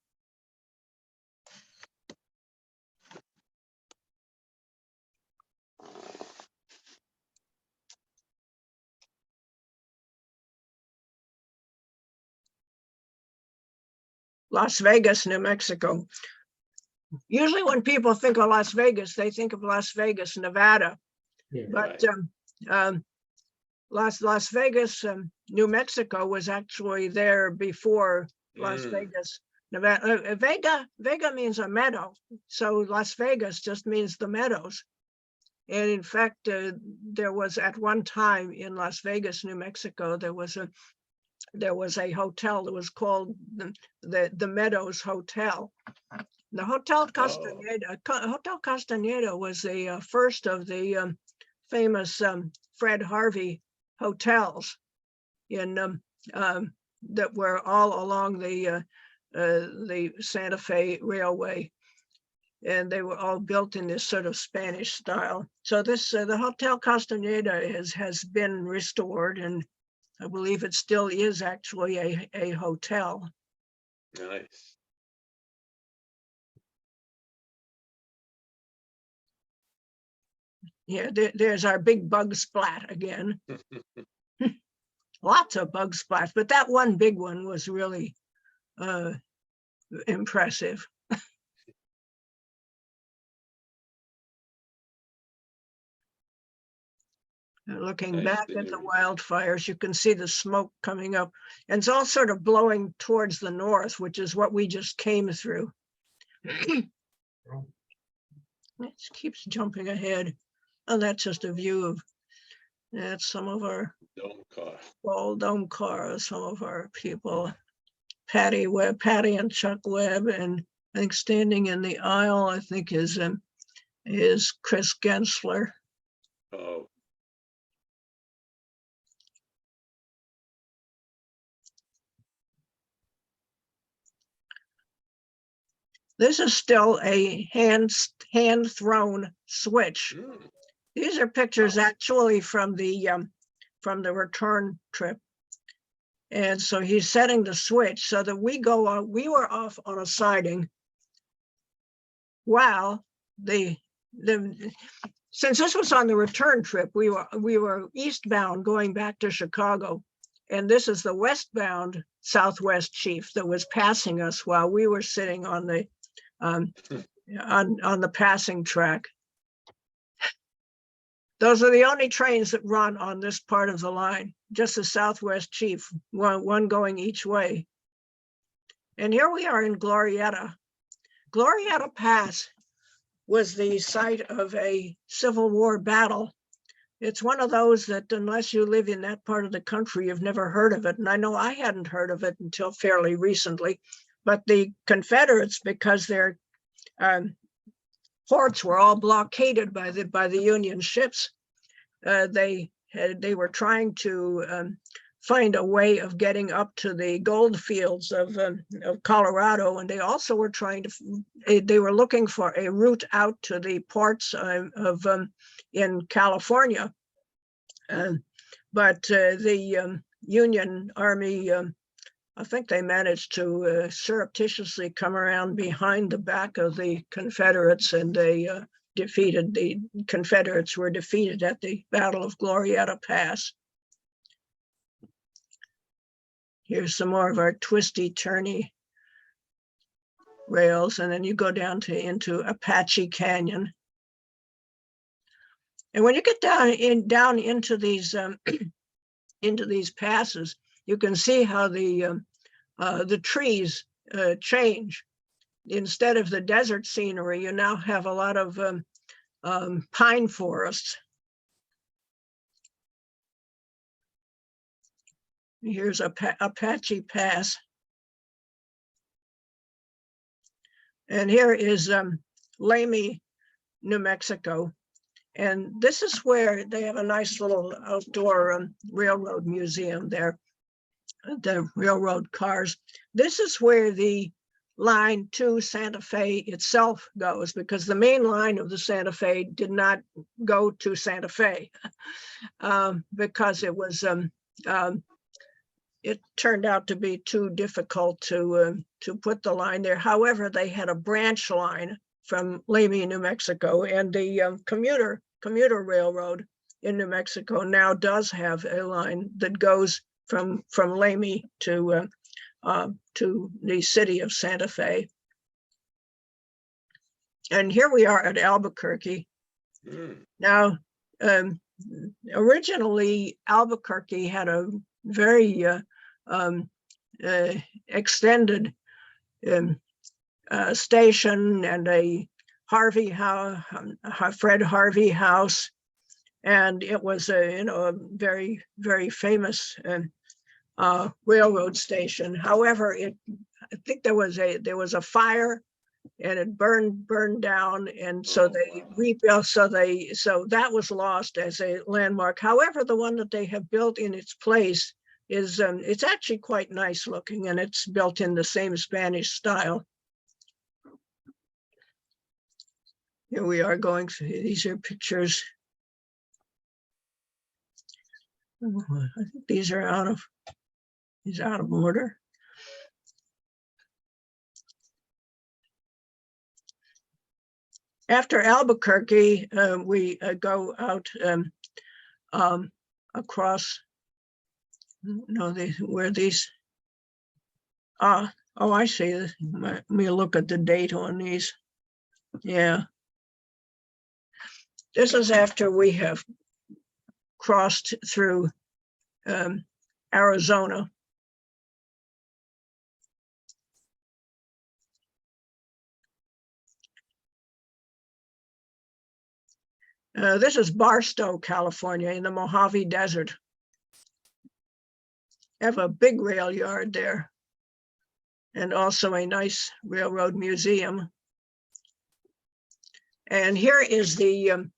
Las Vegas, New Mexico. Usually when people think of Las Vegas, they think of Las Vegas, Nevada. Yeah. But Las Vegas, New Mexico was actually there before Las Vegas, Nevada. Vega means a meadow. So Las Vegas just means the meadows. And in fact, there was at one time in Las Vegas, New Mexico, there was a hotel that was called the Meadows Hotel. The Hotel Castaneda, Hotel Castaneda was the first of the famous Fred Harvey hotels in that were all along the Santa Fe Railway, and they were all built in this sort of Spanish style. So this the Hotel Castaneda has been restored, and I believe it still is actually a hotel. Nice. Yeah, there's our big bug splat again. Lots of bug splats, but that one big one was really impressive. Looking Nice back at the scenery. wildfires, you can see the smoke coming up, and it's all sort of blowing towards the north, which is what we just came through. It keeps jumping ahead. Oh, that's just a view of, that's some of our Dome car. old dome cars, some of our people. Patty and Chuck Webb, and I think standing in the aisle, I think is Chris Gensler. Oh, This is still a hand thrown switch. These are pictures actually from the return trip. And so he's setting the switch so that we were off on a siding while since this was on the return trip, we were eastbound going back to Chicago. And this is the westbound Southwest Chief that was passing us while we were sitting on the on the passing track. Those are the only trains that run on this part of the line, just the Southwest Chief, one going each way. And here we are in Glorieta. Glorieta Pass was the site of a Civil War battle. it's one of those that unless you live in that part of the country, you've never heard of it. And I know I hadn't heard of it until fairly recently, but the Confederates, because their ports were all blockaded by the Union ships, they were trying to find a way of getting up to the gold fields of Colorado, and they also were they were looking for a route out to the ports in California. But the Union Army, I think they managed to surreptitiously come around behind the back of the Confederates, and they the Confederates were defeated at the Battle of Glorieta Pass. Here's some more of our twisty, turny rails, and then you go down into Apache Canyon. And when you get down into these passes, you can see how the trees change. Instead of the desert scenery, you now have a lot of pine forests. Here's Apache Pass. And here is Lamy, New Mexico. And this is where they have a nice little outdoor railroad museum there, the railroad cars. This is where the line to Santa Fe itself goes, because the main line of the Santa Fe did not go to Santa Fe because it was it turned out to be too difficult to put the line there. However, they had a branch line from Lamy, New Mexico, and the commuter railroad in New Mexico now does have a line that goes from Lamy to the city of Santa Fe. And here we are at Albuquerque. Now, originally Albuquerque had a very extended station and a Fred Harvey house, and it was a very, very famous railroad station. However, I think there was a fire, and it burned down, and so they rebuilt. So that was lost as a landmark. However, the one that they have built in its place is it's actually quite nice looking, and it's built in the same Spanish style. Here we are going through, these are pictures. I think these are out of order. After Albuquerque, we go out across, where these, oh, I see. Let me look at the date on these. Yeah. This is after we have crossed through Arizona. This is Barstow, California, in the Mojave Desert. They have a big rail yard there, and also a nice railroad museum. And here is the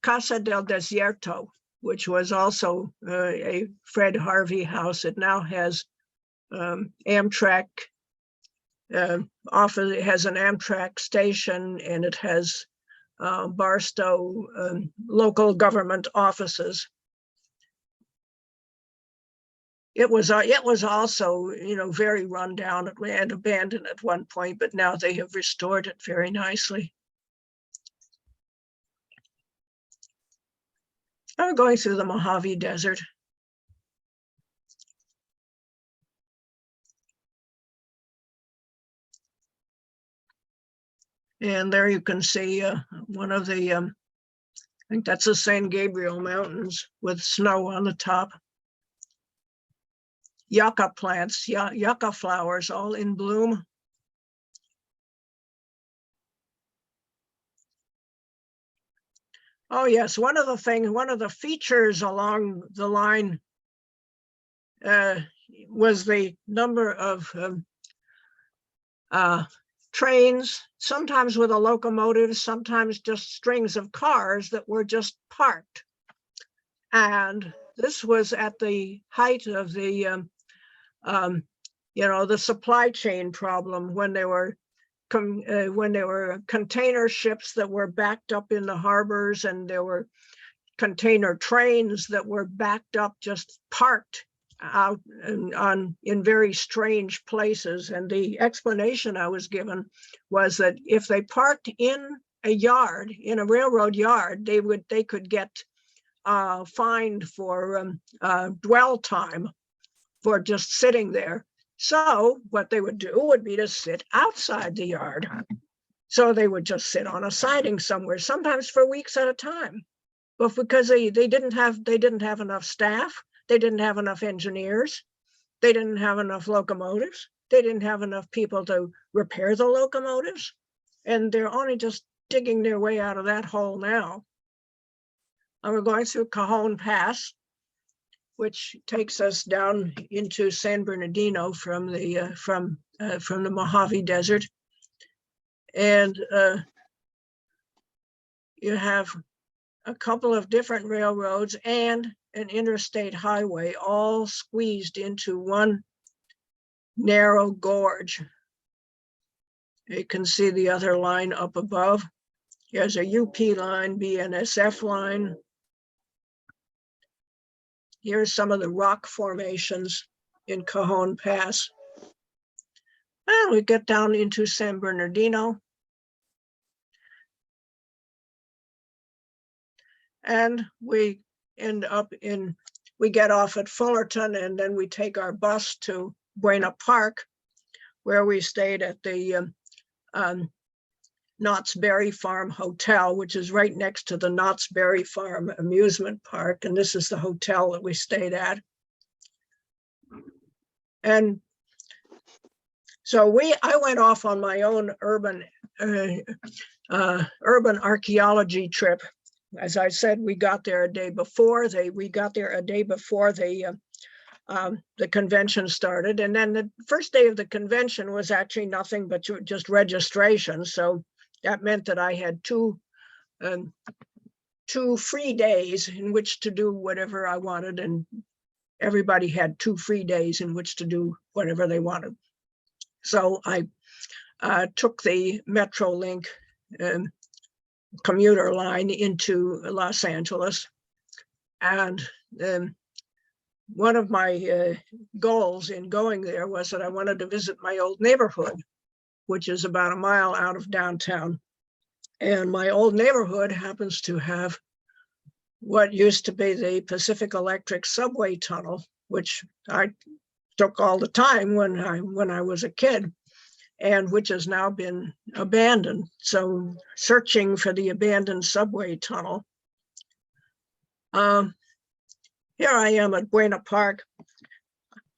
Casa del Desierto, which was also a Fred Harvey house. It now has Amtrak office. It has an Amtrak station, and it has Barstow local government offices. It was also, very run down and abandoned at one point, but now they have restored it very nicely. I'm going through the Mojave Desert. And there you can see one of the, I think that's the San Gabriel Mountains with snow on the top. Yucca plants, yucca flowers, all in bloom. Oh, yes, one of the features along the line was the number of trains, sometimes with a locomotive, sometimes just strings of cars that were just parked. And this was at the height of the, the supply chain problem, when there were container ships that were backed up in the harbors, and there were container trains that were backed up, just parked out in very strange places. And the explanation I was given was that if they parked in a yard, in a railroad yard, they could get fined for dwell time for just sitting there. So what they would do would be to sit outside the yard. So they would just sit on a siding somewhere, sometimes for weeks at a time. But because they didn't have enough staff, they didn't have enough engineers, they didn't have enough locomotives, they didn't have enough people to repair the locomotives, and they're only just digging their way out of that hole now. And we're going through Cajon Pass, which takes us down into San Bernardino from the Mojave Desert. And you have a couple of different railroads and an interstate highway, all squeezed into one narrow gorge. You can see the other line up above. Here's a UP line, BNSF line. Here's some of the rock formations in Cajon Pass. And we get down into San Bernardino. And we get off at Fullerton, and then we take our bus to Buena Park, where we stayed at the Knott's Berry Farm Hotel, which is right next to the Knott's Berry Farm amusement park. And this is the hotel that we stayed at. And so I went off on my own urban archaeology trip. As I said, we got there a day before the convention started. And then the first day of the convention was actually nothing but just registration. So that meant that I had two free days in which to do whatever I wanted, and everybody had 2 free days in which to do whatever they wanted. So I took the Metrolink commuter line into Los Angeles. And one of my goals in going there was that I wanted to visit my old neighborhood, which is about a mile out of downtown. And my old neighborhood happens to have what used to be the Pacific Electric subway tunnel, which I took all the time when I was a kid, and which has now been abandoned. So searching for the abandoned subway tunnel. Here I am at Buena Park.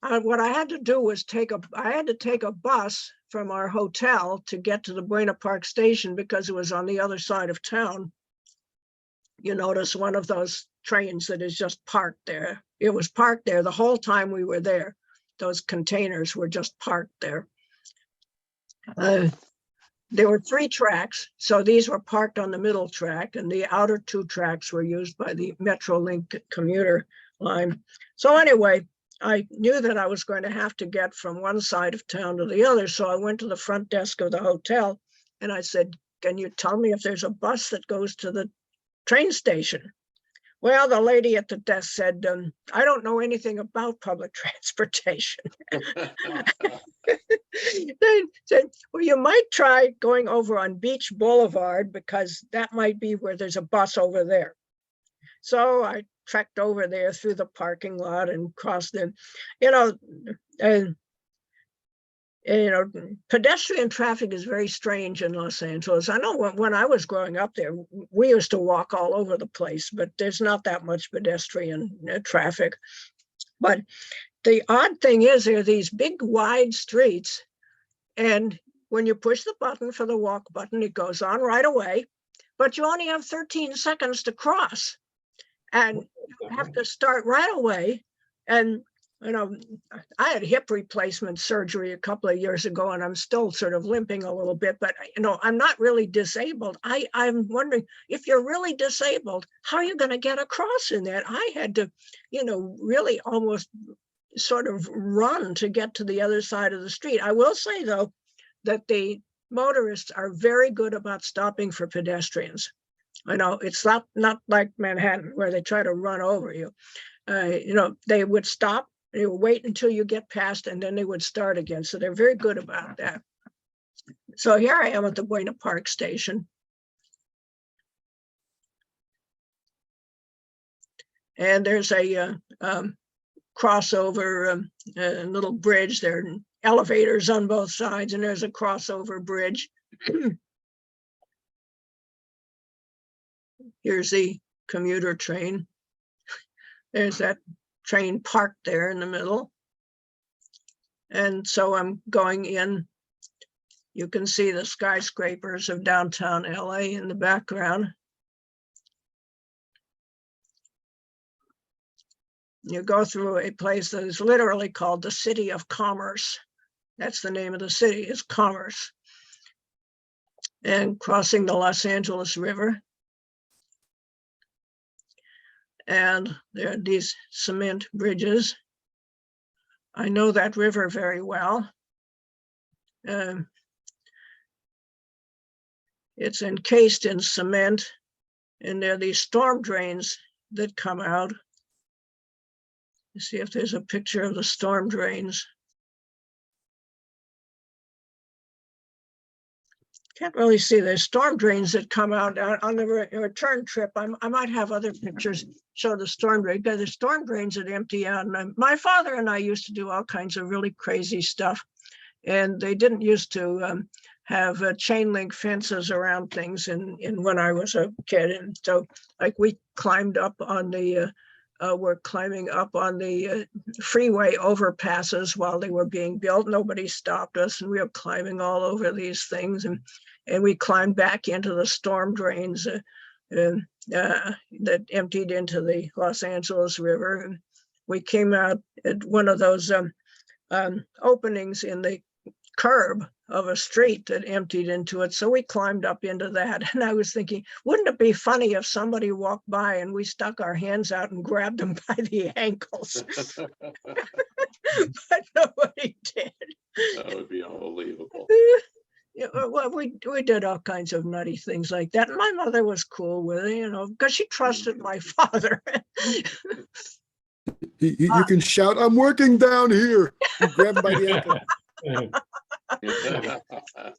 What I had to do was take a bus from our hotel to get to the Buena Park station, because it was on the other side of town. You notice one of those trains that is just parked there. It was parked there the whole time we were there. Those containers were just parked there. There were 3 tracks, so these were parked on the middle track, and the outer 2 tracks were used by the Metrolink commuter line. So anyway, I knew that I was going to have to get from one side of town to the other, so I went to the front desk of the hotel and I said, "Can you tell me if there's a bus that goes to the train station?" Well, the lady at the desk said, "I don't know anything about public transportation." They said, "Well, you might try going over on Beach Boulevard, because that might be where there's a bus over there." So I trekked over there through the parking lot and crossed the, pedestrian traffic is very strange in Los Angeles. I know when I was growing up there, we used to walk all over the place, but there's not that much pedestrian traffic. But the odd thing is, there are these big wide streets, and when you push the button for the walk button, it goes on right away. but you only have 13 seconds to cross. And you have to start right away. And, you know, I had hip replacement surgery a couple of years ago, and I'm still sort of limping a little bit, but, you know, I'm not really disabled. I'm wondering, if you're really disabled, how are you going to get across in that? I had to, you know, really almost sort of run to get to the other side of the street. I will say, though, that the motorists are very good about stopping for pedestrians. I know it's not like Manhattan where they try to run over you. You know, they would stop, they would wait until you get past, and then they would start again. So they're very good about that. So here I am at the Buena Park station. And there's a crossover, little bridge. There are elevators on both sides, and there's a crossover bridge. Here's the commuter train. There's that train parked there in the middle. And so I'm going in. You can see the skyscrapers of downtown LA in the background. You go through a place that is literally called the City of Commerce. That's the name of the city, is Commerce. And crossing the Los Angeles River. And there are these cement bridges. I know that river very well. It's encased in cement, and there are these storm drains that come out. Let's see if there's a picture of the storm drains. Can't really see. There's storm drains that come out on the return trip. I might have other pictures show the storm drain, because the storm drains that empty out. And my father and I used to do all kinds of really crazy stuff. And they didn't used to have chain link fences around things in when I was a kid. And so like we climbed up on the, we're climbing up on the freeway overpasses while they were being built. Nobody stopped us, and we were climbing all over these things. And we climbed back into the storm drains that emptied into the Los Angeles River. And we came out at one of those openings in the curb of a street that emptied into it. So we climbed up into that. And I was thinking, wouldn't it be funny if somebody walked by and we stuck our hands out and grabbed them by the ankles? But nobody did. That would be unbelievable. Yeah, well, we did all kinds of nutty things like that. And my mother was cool with it, you know, because she trusted my father. You can shout, "I'm working down here." You grab him by the ankle.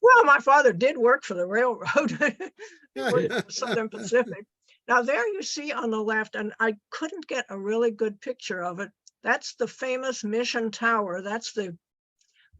Well, my father did work for the railroad. He worked Yeah. for the Southern Pacific. Now there you see on the left, and I couldn't get a really good picture of it. That's the famous Mission Tower.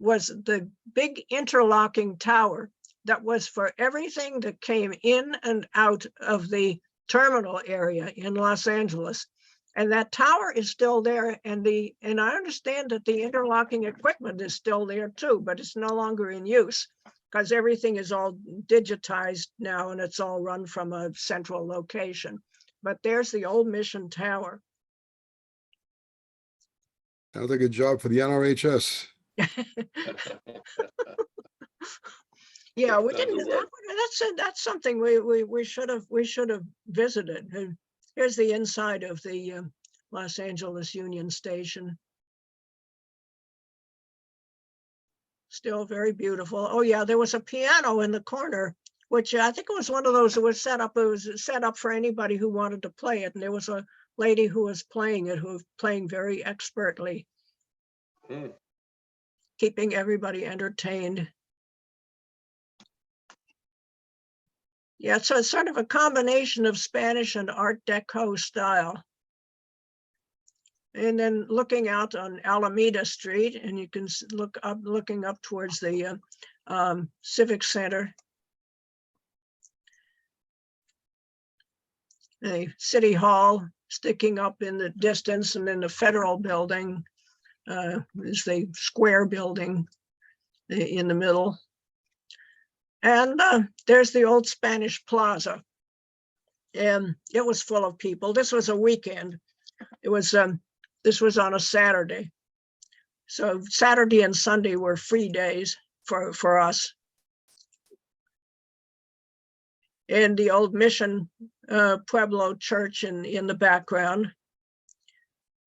Was the big interlocking tower that was for everything that came in and out of the terminal area in Los Angeles. And that tower is still there, and I understand that the interlocking equipment is still there too, but it's no longer in use because everything is all digitized now and it's all run from a central location. But there's the old Mission Tower. Sounds like a job for the NRHS. Yeah, we That didn't. would work. That's something we should have visited. And here's the inside of the Los Angeles Union Station. Still very beautiful. Oh yeah, there was a piano in the corner, which I think it was one of those that was set up. It was set up for anybody who wanted to play it, and there was a lady who was playing it, who was playing very expertly. Keeping everybody entertained. Yeah, so it's sort of a combination of Spanish and Art Deco style. And then looking out on Alameda Street, and you can looking up towards the Civic Center. The City Hall sticking up in the distance, and then the Federal Building is the square building in the middle. And there's the old Spanish Plaza. and it was full of people. This was a weekend. It was, this was on a Saturday. So Saturday and Sunday were free days for us. And the old Mission Pueblo church in the background.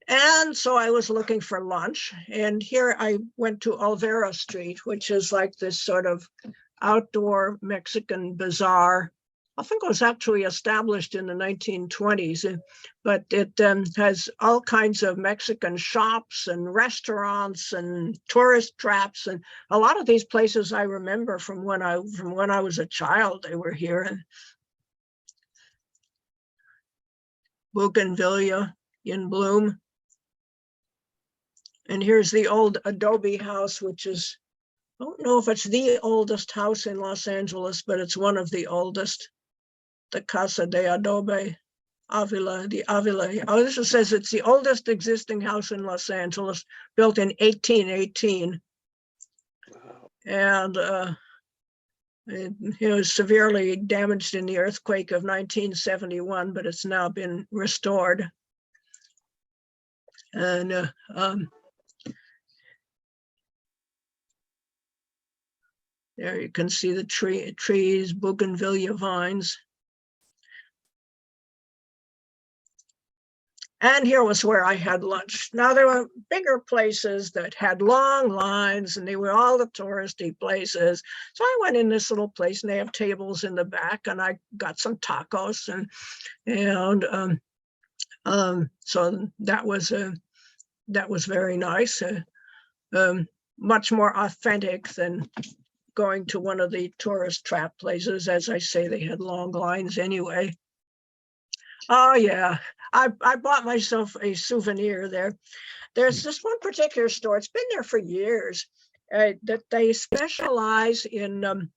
And so I was looking for lunch, and here I went to Olvera Street, which is like this sort of outdoor Mexican bazaar. I think it was actually established in the 1920s, but it has all kinds of Mexican shops and restaurants and tourist traps, and a lot of these places I remember from when I was a child. They were here. And Bougainvillea in bloom. And here's the old adobe house, which is, I don't know if it's the oldest house in Los Angeles, but it's one of the oldest. The Casa de Adobe, Avila, the Avila. Oh, this says it's the oldest existing house in Los Angeles, built in 1818. And it was severely damaged in the earthquake of 1971, but it's now been restored. And there you can see the trees, bougainvillea vines. And here was where I had lunch. Now there were bigger places that had long lines, and they were all the touristy places. So I went in this little place, and they have tables in the back, and I got some tacos, and so that was very nice. Much more authentic than going to one of the tourist trap places. As I say, they had long lines anyway. Oh yeah, I bought myself a souvenir there. There's this one particular store, it's been there for years, that they specialize in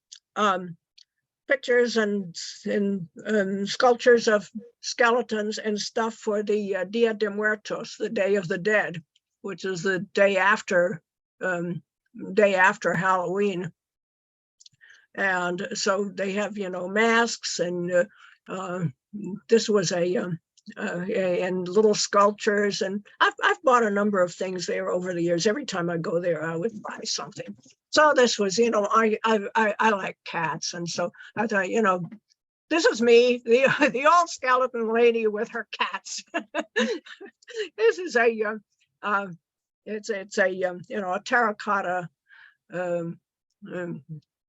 pictures and sculptures of skeletons and stuff for the Dia de Muertos, the Day of the Dead, which is the day after Halloween. And so they have, masks, and this was and little sculptures, and I've bought a number of things there over the years. Every time I go there, I would buy something. So this was, I like cats, and so I thought, this is me, the old skeleton lady with her cats. This is a a terracotta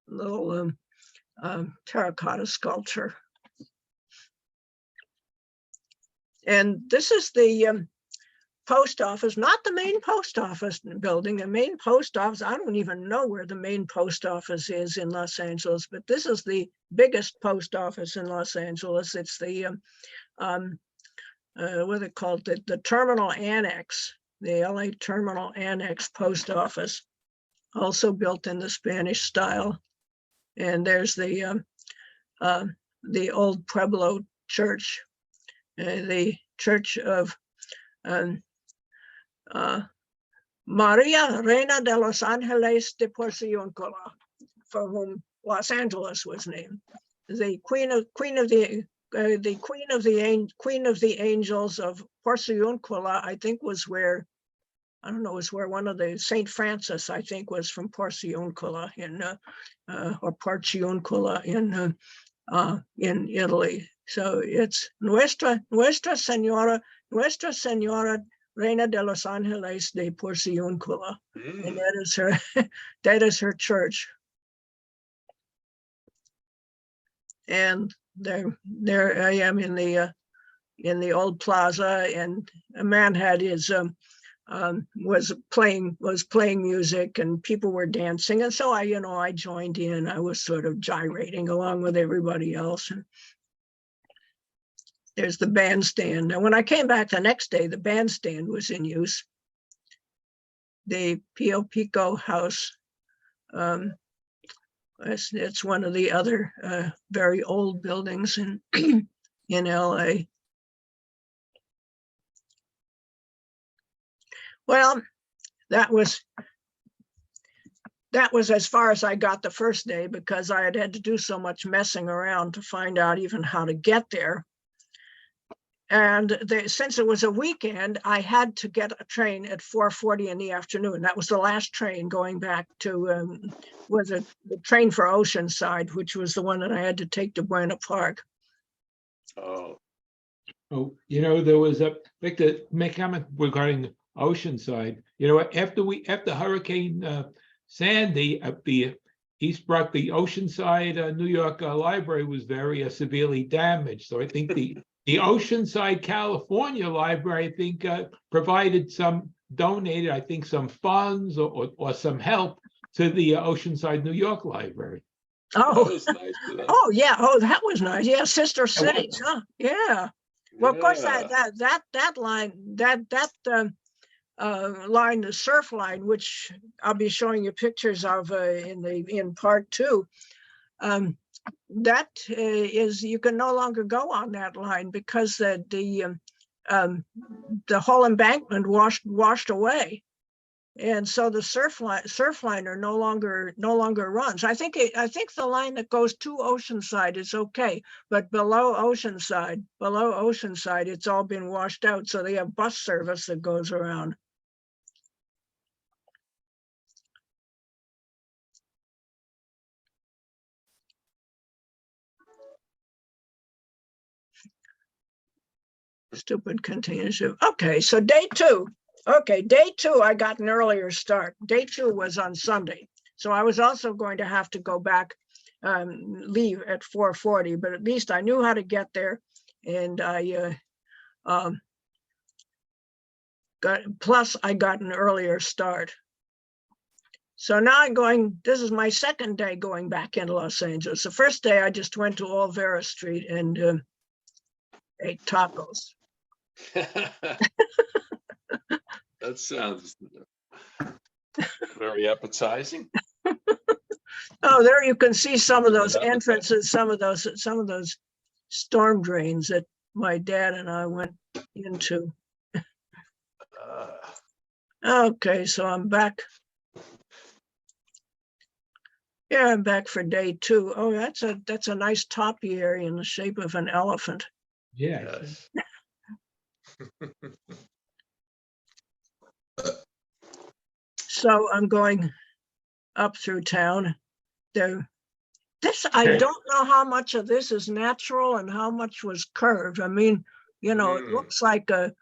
little terracotta sculpture. And this is the post office, not the main post office building. The main post office, I don't even know where the main post office is in Los Angeles, but this is the biggest post office in Los Angeles. It's the, what are they called? The Terminal Annex, the LA Terminal Annex post office, also built in the Spanish style. And there's the old Pueblo church, the Church of Maria Reina de los Ángeles de Porciúncula, for whom Los Angeles was named. The Queen of the Angels of Porciúncula, I think, was where, I don't know, was where one of the Saint Francis, I think, was from Porciúncula or Porciúncula in Italy. So it's Nuestra Señora Reina de los Ángeles de Porciúncula, and that is her church. And there I am in the old plaza, and a man had his was playing music, and people were dancing, and so I joined in. I was sort of gyrating along with everybody else. And there's the bandstand. And when I came back the next day, the bandstand was in use. The Pio Pico house, it's one of the other very old buildings in LA. Well, that was as far as I got the first day, because I had to do so much messing around to find out even how to get there. And since it was a weekend, I had to get a train at 4:40 in the afternoon. That was the last train going back to, was the train for Oceanside, which was the one that I had to take to Buena Park. Oh, Oh, you know, there was a, like to make comment regarding Oceanside, you know, after Hurricane Sandy, the East Brook, the Oceanside, New York Library was very severely damaged. So I think the Oceanside, California Library, I think donated, I think some funds or some help to the Oceanside, New York Library. that Oh, was nice of them. oh yeah. Oh, that was nice. Yeah, sister cities, huh? Yeah. Well, of course, Yeah. that line, line, the surf line, which I'll be showing you pictures of in part 2. That is, you can no longer go on that line because the whole embankment washed away, and so the surf liner no longer runs. I think the line that goes to Oceanside is okay, but below Oceanside, it's all been washed out. So they have bus service that goes around. Stupid container ship. Okay, so day 2. Okay, day 2, I got an earlier start. Day 2 was on Sunday. So I was also going to have to go back, leave at 4:40, but at least I knew how to get there. And I plus I got an earlier start. So now this is my second day going back into Los Angeles. The first day I just went to Olvera Street and ate tacos. That sounds very appetizing. Oh, there you can see some of those entrances, some of those storm drains that my dad and I went into. Okay, so I'm back. Yeah, I'm back for day 2. Oh, that's a nice topiary in the shape of an elephant. Yeah. Yes. So I'm going up through town. I don't know how much of this is natural and how much was curved. I mean, you know, it looks like a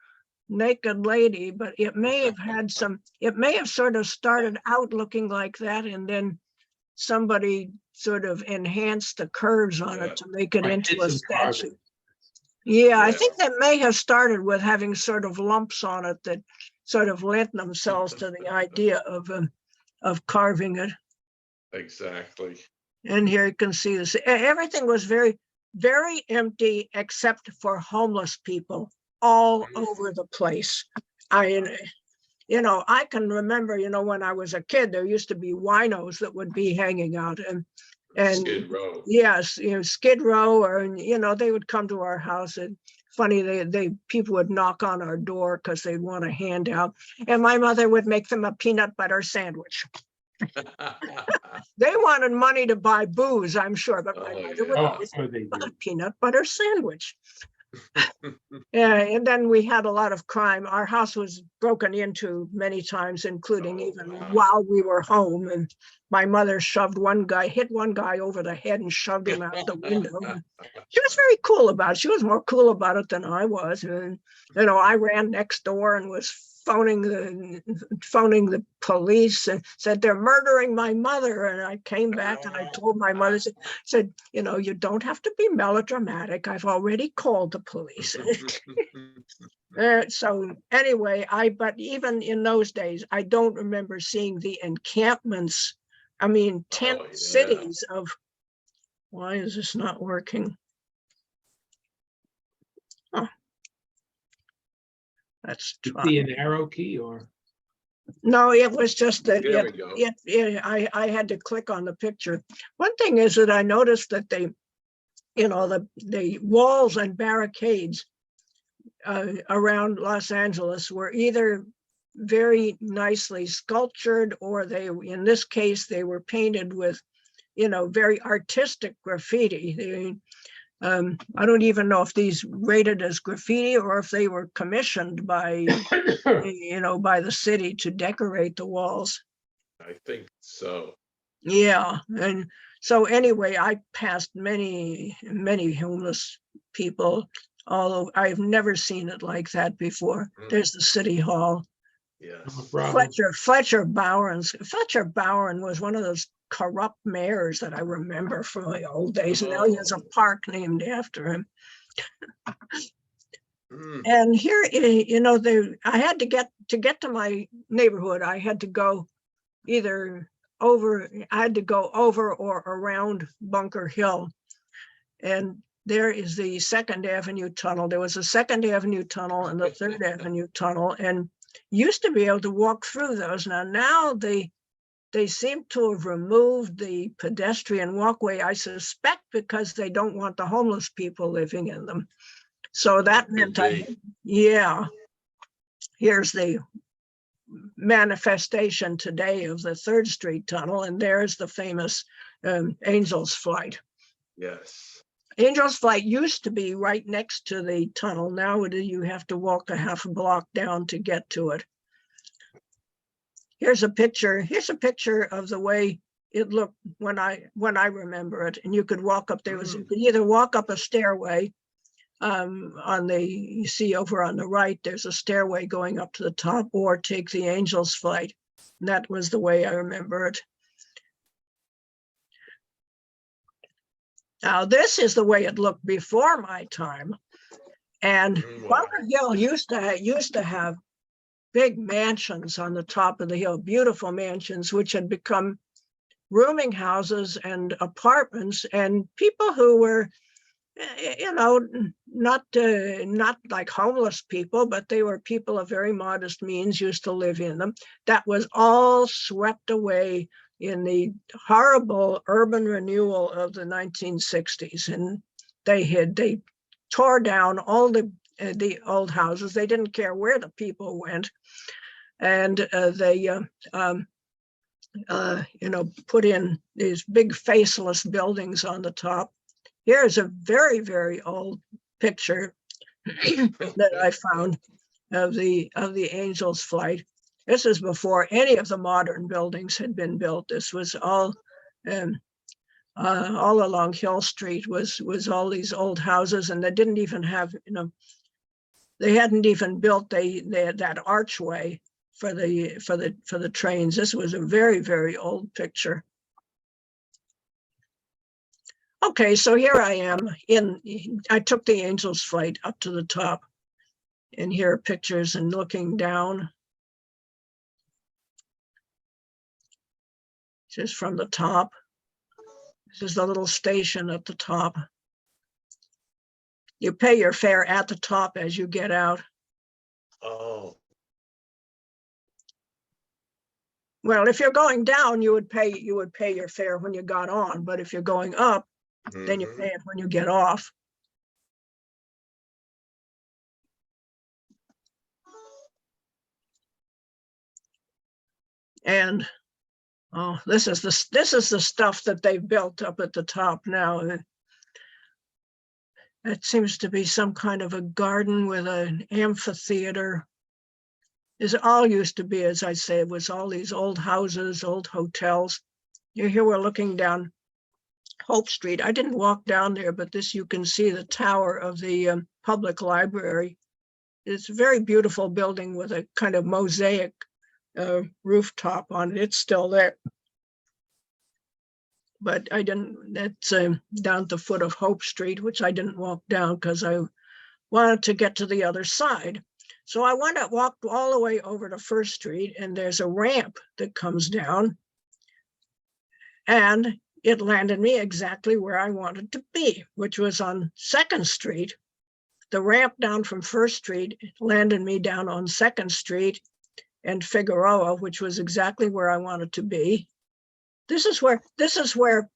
naked lady, but it may have sort of started out looking like that, and then somebody sort of enhanced the curves on it to make it Right, into did a some statue. carving. Yeah, I Yeah. think that may have started with having sort of lumps on it that sort of lent themselves to the idea of carving it. Exactly. And here you can see this. Everything was very, very empty except for homeless people all over the place. You know, I can remember, you know, when I was a kid, there used to be winos that would be hanging out, and Skid Row. yes, you know, Skid Row, or, you know, they would come to our house, and funny, people would knock on our door because they'd want a handout, and my mother would make them a peanut butter sandwich. They wanted money to buy booze, I'm sure, but my Oh, mother would yeah. always Oh, they a do. peanut butter sandwich. Yeah, and then we had a lot of crime. Our house was broken into many times, including even while we were home. And my mother hit one guy over the head and shoved him out the window. She was very cool about it. She was more cool about it than I was. And, you know, I ran next door and was phoning the police and said, they're murdering my mother. And I came back and I told my mother, said, you know, you don't have to be melodramatic. I've already called the police. So anyway, but even in those days, I don't remember seeing the encampments. I mean, tent cities of, why is this not working? Oh. Let's try. See an arrow key or? No, it was just that There we go. I had to click on the picture. One thing is that I noticed that you know, the walls and barricades around Los Angeles were either very nicely sculptured, or in this case, they were painted with, you know, very artistic graffiti. I don't even know if these rated as graffiti or if they were commissioned by, by the city to decorate the walls. I think so. Yeah, and so anyway, I passed many, many homeless people. Although I've never seen it like that before. There's the city hall. Yes. No problem. Fletcher Bowen was one of those corrupt mayors that I remember from the old days. And now he has a park named after him. And here, I had to get to my neighborhood. I had to go over or around Bunker Hill. And there is the 2nd Avenue tunnel. There was a 2nd Avenue tunnel and the 3rd Avenue tunnel, and used to be able to walk through those. Now they seem to have removed the pedestrian walkway, I suspect because they don't want the homeless people living in them. So that meant here's the manifestation today of the 3rd Street tunnel, and there's the famous Angel's Flight. Yes. Angel's Flight used to be right next to the tunnel. Now you have to walk a half a block down to get to it. Here's a picture of the way it looked when I remember it. And you could walk up there. You could either walk up a stairway you see over on the right, there's a stairway going up to the top, or take the Angel's Flight. And that was the way I remember it. Now, this is the way it looked before my time. And Bunker Hill used to have big mansions on the top of the hill, beautiful mansions, which had become rooming houses and apartments, and people who were, not like homeless people, but they were people of very modest means, used to live in them. That was all swept away in the horrible urban renewal of the 1960s. And they tore down all the old houses. They didn't care where the people went. And they put in these big faceless buildings on the top. Here's a very, very old picture that I found of the Angel's Flight. This is before any of the modern buildings had been built. This was all along Hill Street was all these old houses, and they didn't even have, they hadn't even built that archway for the trains. This was a very, very old picture. Okay, so here I am I took the Angel's Flight up to the top, and here are pictures and looking down. Just from the top. This is the little station at the top. You pay your fare at the top as you get out. Oh. Well, if you're going down, you would pay your fare when you got on, but if you're going up, then you pay it when you get off. And this is the stuff that they've built up at the top now. It seems to be some kind of a garden with an amphitheater. This all used to be, as I say, it was all these old houses, old hotels. Here we're looking down Hope Street. I didn't walk down there, but you can see the tower of the public library. It's a very beautiful building with a kind of mosaic rooftop on it. It's still there. But I didn't, that's down at the foot of Hope Street, which I didn't walk down because I wanted to get to the other side. So I walked all the way over to First Street, and there's a ramp that comes down, and it landed me exactly where I wanted to be, which was on 2nd Street. The ramp down from First Street landed me down on 2nd Street and Figueroa, which was exactly where I wanted to be. This is where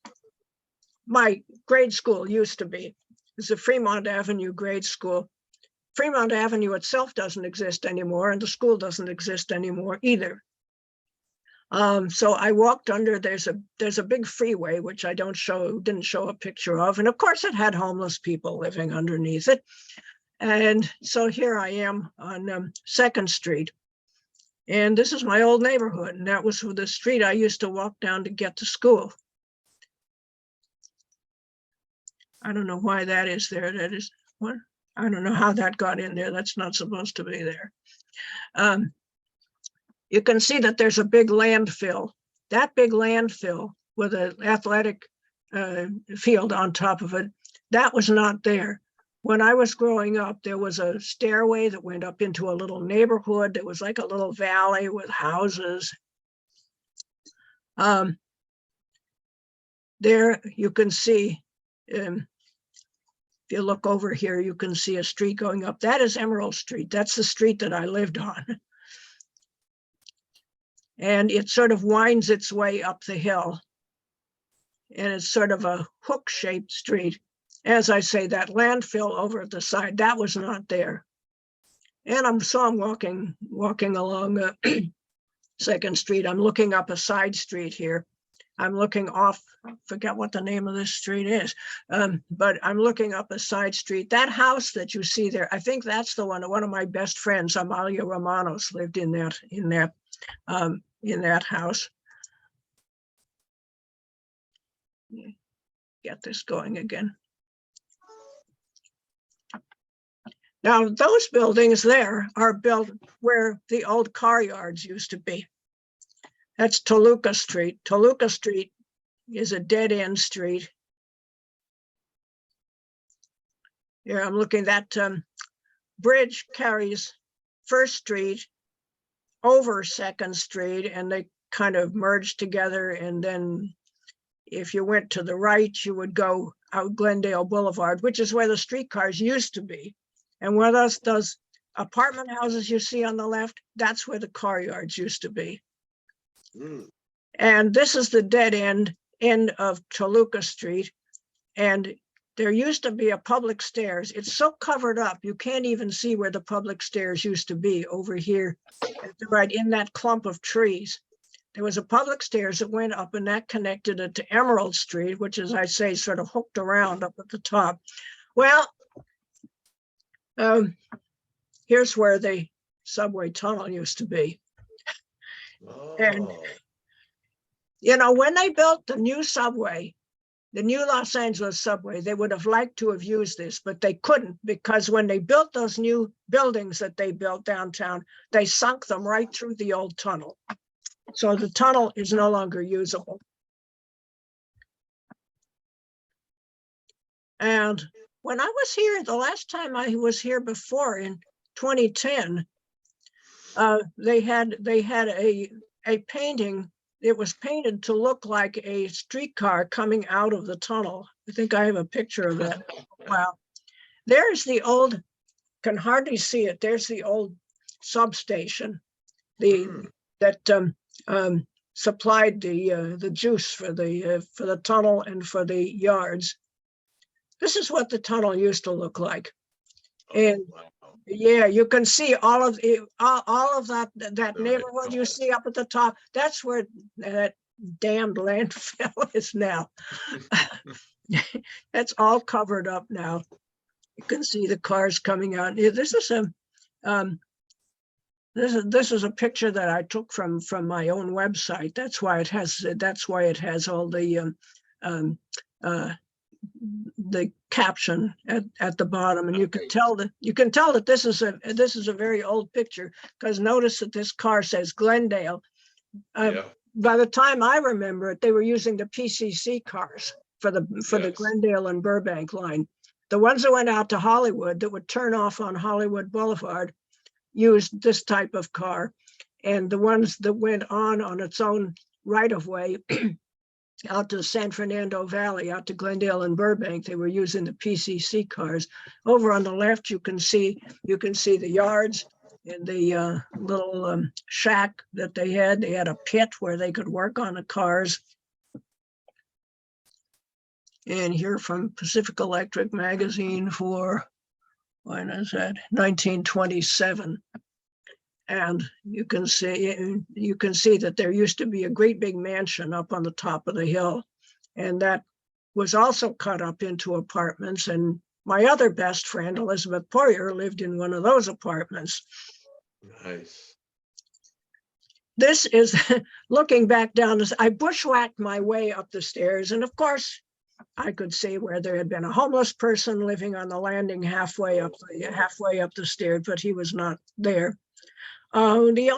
my grade school used to be. It's the Fremont Avenue grade school. Fremont Avenue itself doesn't exist anymore, and the school doesn't exist anymore either. So I walked under, there's a big freeway, which I didn't show a picture of. And of course it had homeless people living underneath it. And so here I am on 2nd Street. And this is my old neighborhood. And that was the street I used to walk down to get to school. I don't know why that is there. That is what? I don't know how that got in there. That's not supposed to be there. You can see that there's a big landfill. That big landfill with an athletic field on top of it, that was not there. When I was growing up, there was a stairway that went up into a little neighborhood. That was like a little valley with houses. There you can see, if you look over here, you can see a street going up. That is Emerald Street. That's the street that I lived on. And it sort of winds its way up the hill. And it's sort of a hook-shaped street. As I say, that landfill over at the side, that was not there. And I'm walking along 2nd Street. I'm looking up a side street here. I'm looking off, I forget what the name of this street is, but I'm looking up a side street. That house that you see there, I think that's the one of my best friends, Amalia Romanos, lived in that house. Get this going again. Now, those buildings there are built where the old car yards used to be. That's Toluca Street. Toluca Street is a dead-end street. Here I'm looking, that bridge carries 1st Street over 2nd Street, and they kind of merged together. And then if you went to the right, you would go out Glendale Boulevard, which is where the streetcars used to be. And where those apartment houses you see on the left, that's where the car yards used to be. And this is the dead end of Toluca Street. And there used to be a public stairs. It's so covered up, you can't even see where the public stairs used to be over here, right in that clump of trees. There was a public stairs that went up, and that connected it to Emerald Street, which, as I say, sort of hooked around up at the top. Well, here's where the subway tunnel used to be. And, you know, when they built the new subway, the new Los Angeles subway, they would have liked to have used this, but they couldn't, because when they built those new buildings that they built downtown, they sunk them right through the old tunnel. So the tunnel is no longer usable. And when I was here, the last time I was here before in 2010, they had a painting. It was painted to look like a streetcar coming out of the tunnel. I think I have a picture of that. Wow. There's the old, can hardly see it. There's the old substation, that supplied the juice for the tunnel and for the yards. This is what the tunnel used to look like. And yeah, you can see all of that neighborhood you see up at the top. That's where that damned landfill is now. That's all covered up now. You can see the cars coming out. This is a picture that I took from my own website. That's why it has all the caption at the bottom, and you can tell that this is a very old picture, because notice that this car says Glendale. By the time I remember it, they were using the PCC cars for the Glendale and Burbank line. The ones that went out to Hollywood, that would turn off on Hollywood Boulevard, used this type of car, and the ones that went on its own right of way out to the San Fernando Valley, out to Glendale and Burbank, they were using the PCC cars. Over on the left, you can see the yards and the little shack that they had. They had a pit where they could work on the cars. And here from Pacific Electric magazine for, when is that? 1927. And you can see that there used to be a great big mansion up on the top of the hill. And that was also cut up into apartments. And my other best friend, Elizabeth Poirier, lived in one of those apartments. Nice. This is looking back down this. I bushwhacked my way up the stairs. And of course, I could see where there had been a homeless person living on the landing halfway up the stairs, but he was not there. The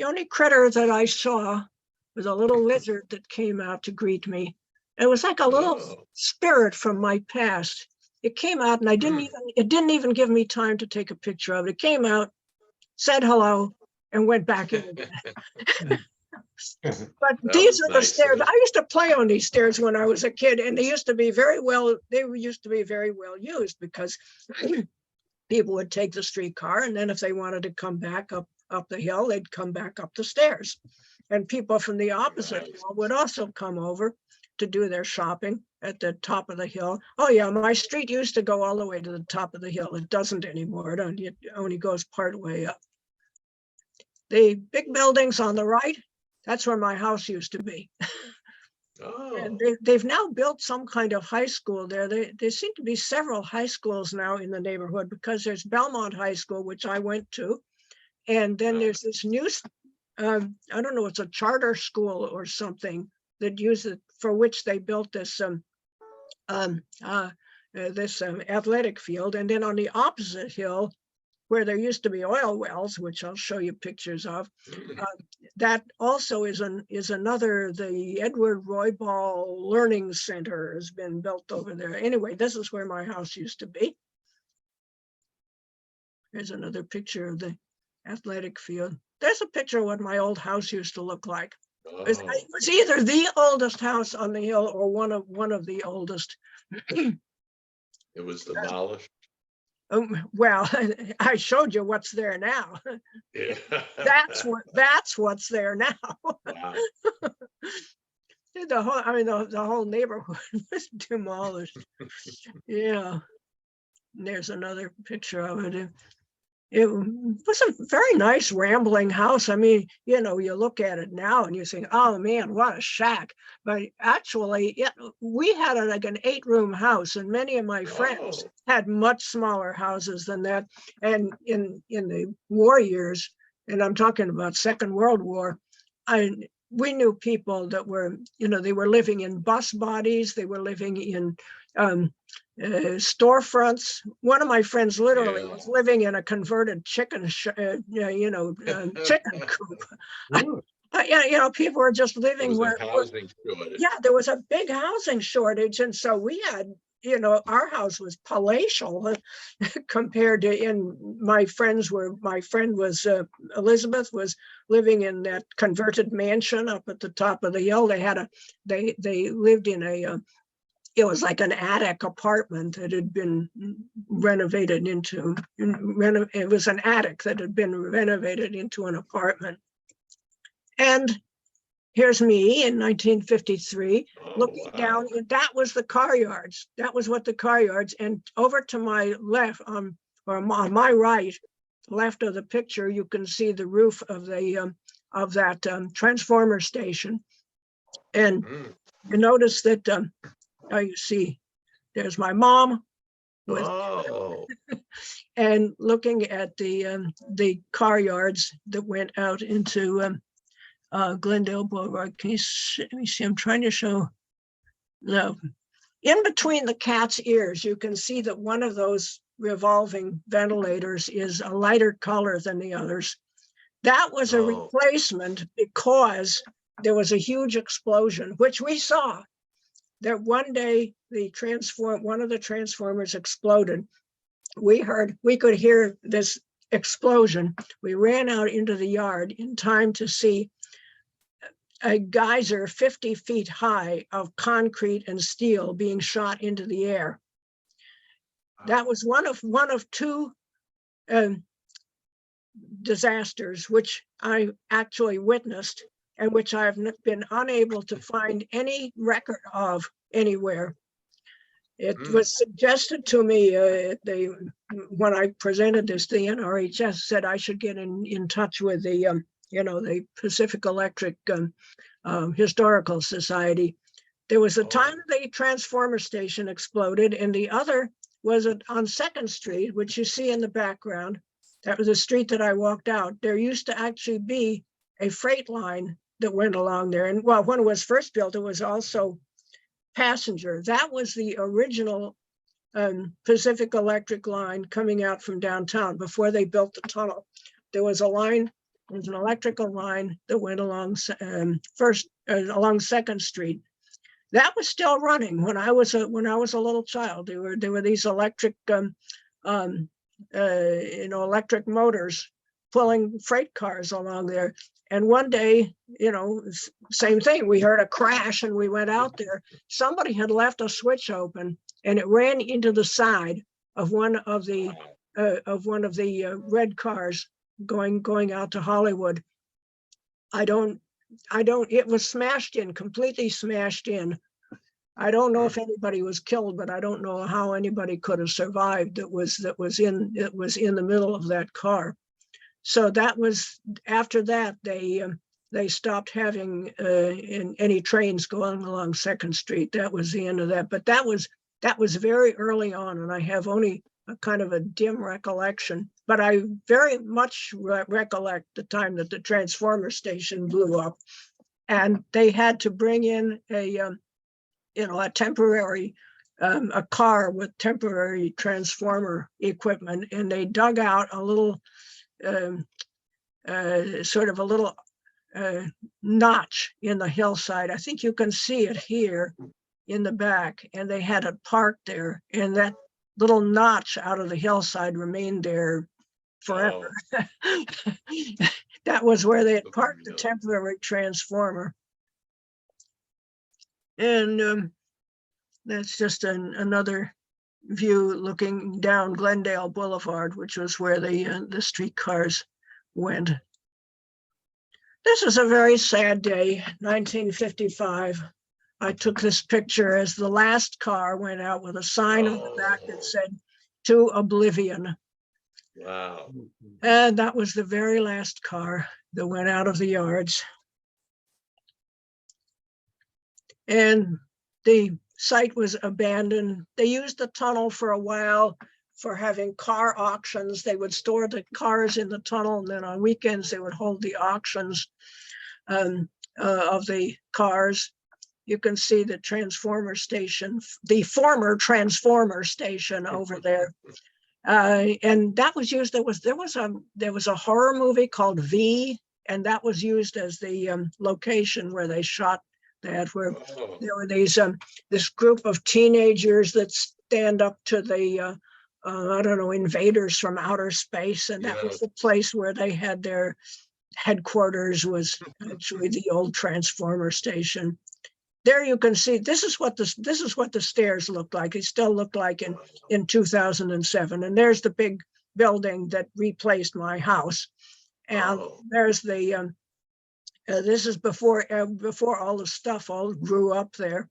only critter that I saw was a little lizard that came out to greet me. It was like a little Oh. spirit from my past. It came out, and it didn't even give me time to take a picture of it. It came out, said hello, and went back in again. But That these was are the nice, stairs. yeah. I used to play on these stairs when I was a kid, and they used to be very well used because people would take the streetcar, and then if they wanted to come back up the hill, they'd come back up the stairs. And people from the opposite Nice. hill would also come over to do their shopping at the top of the hill. Oh yeah, my street used to go all the way to the top of the hill. It doesn't anymore. It only goes part way up. The big buildings on the right, that's where my house used to be. Oh, And they've now built some kind of high school there. There seem to be several high schools now in the neighborhood, because there's Belmont High School, which I went to. And then there's this new, I don't know, it's a charter school or something that uses, for which they built this athletic field. And then on the opposite hill, where there used to be oil wells, which I'll show you pictures of, that also is another, the Edward Roybal Learning Center has been built over there. Anyway, this is where my house used to be. There's another picture of the athletic field. There's a picture of what my old house used to look like. It was either the oldest house on the hill or one of the oldest. it was demolished. Well, I showed you what's there now. Yeah. That's what's there now. Wow. The whole neighborhood was demolished. Yeah. And there's another picture of it. It was a very nice rambling house. I mean, you look at it now and you think, oh man, what a shack. But actually, we had like an 8-room house, and many of my friends had much smaller houses than that. And in the war years, and I'm talking about Second World War, we knew people that were, they were living in bus bodies, they were living in storefronts. One of my friends literally was living in a converted chicken chicken coop. People were just living where there was a big housing shortage, and so we had, our house was palatial compared to my friend was Elizabeth was living in that converted mansion up at the top of the hill. They lived in it was like an attic apartment that had been renovated into, it was an attic that had been renovated into an apartment. And here's me in 1953, looking down, and that was the car yards. That was what the car yards, and over to my left, or on my right, left of the picture, you can see the roof of that transformer station. And you notice that, you see, there's my mom with, and looking at the car yards that went out into Glendale Boulevard. Can you see? Let me see. I'm trying to show. No, in between the cat's ears, you can see that one of those revolving ventilators is a lighter color than the others. That was a replacement because there was a huge explosion, which we saw. That one day one of the transformers exploded. We could hear this explosion. We ran out into the yard in time to see a geyser 50 feet high of concrete and steel being shot into the air. That was one of two disasters which I actually witnessed, and which I've been unable to find any record of anywhere. It was suggested to me, when I presented this, the NRHS said I should get in touch with the, the Pacific Electric Historical Society. There was a time the transformer station exploded, and the other was on 2nd Street, which you see in the background. That was a street that I walked out. There used to actually be a freight line that went along there. And well, when it was first built, it was also passenger. That was the original Pacific Electric line coming out from downtown before they built the tunnel. There was a line, there's an electrical line that went along along 2nd Street. That was still running when I was a little child. There were these electric electric motors pulling freight cars along there. And one day, same thing, we heard a crash and we went out there. Somebody had left a switch open and it ran into the side of one of the red cars going out to Hollywood. It was smashed in, completely smashed in. I don't know if anybody was killed, but I don't know how anybody could have survived that was in the middle of that car. So that was, after that, they stopped having any trains going along 2nd Street. That was the end of that. But that was very early on, and I have only a kind of a dim recollection. But I very much recollect the time that the transformer station blew up, and they had to bring in a temporary a car with temporary transformer equipment, and they dug out a little sort of a little notch in the hillside. I think you can see it here in the back, and they had it parked there, and that little notch out of the hillside remained there forever. Oh. That was where they had parked the temporary transformer. And that's just another view looking down Glendale Boulevard, which was where the streetcars went. This is a very sad day, 1955. I took this picture as the last car went out with a sign on the back that said, "To Oblivion." Wow. And that was the very last car that went out of the yards. And the site was abandoned. They used the tunnel for a while for having car auctions. They would store the cars in the tunnel, and then on weekends they would hold the auctions of the cars. You can see the transformer station, the former transformer station over there. And that was used. There was a horror movie called V, and that was used as the location where they shot that, where there were these this group of teenagers that stand up to the invaders from outer space, and that was the place where they had their headquarters, was actually the old transformer station. There you can see, this is what the stairs looked like. It still looked like in 2007. And there's the big building that replaced my house. And there's the this is before all the stuff all grew up there.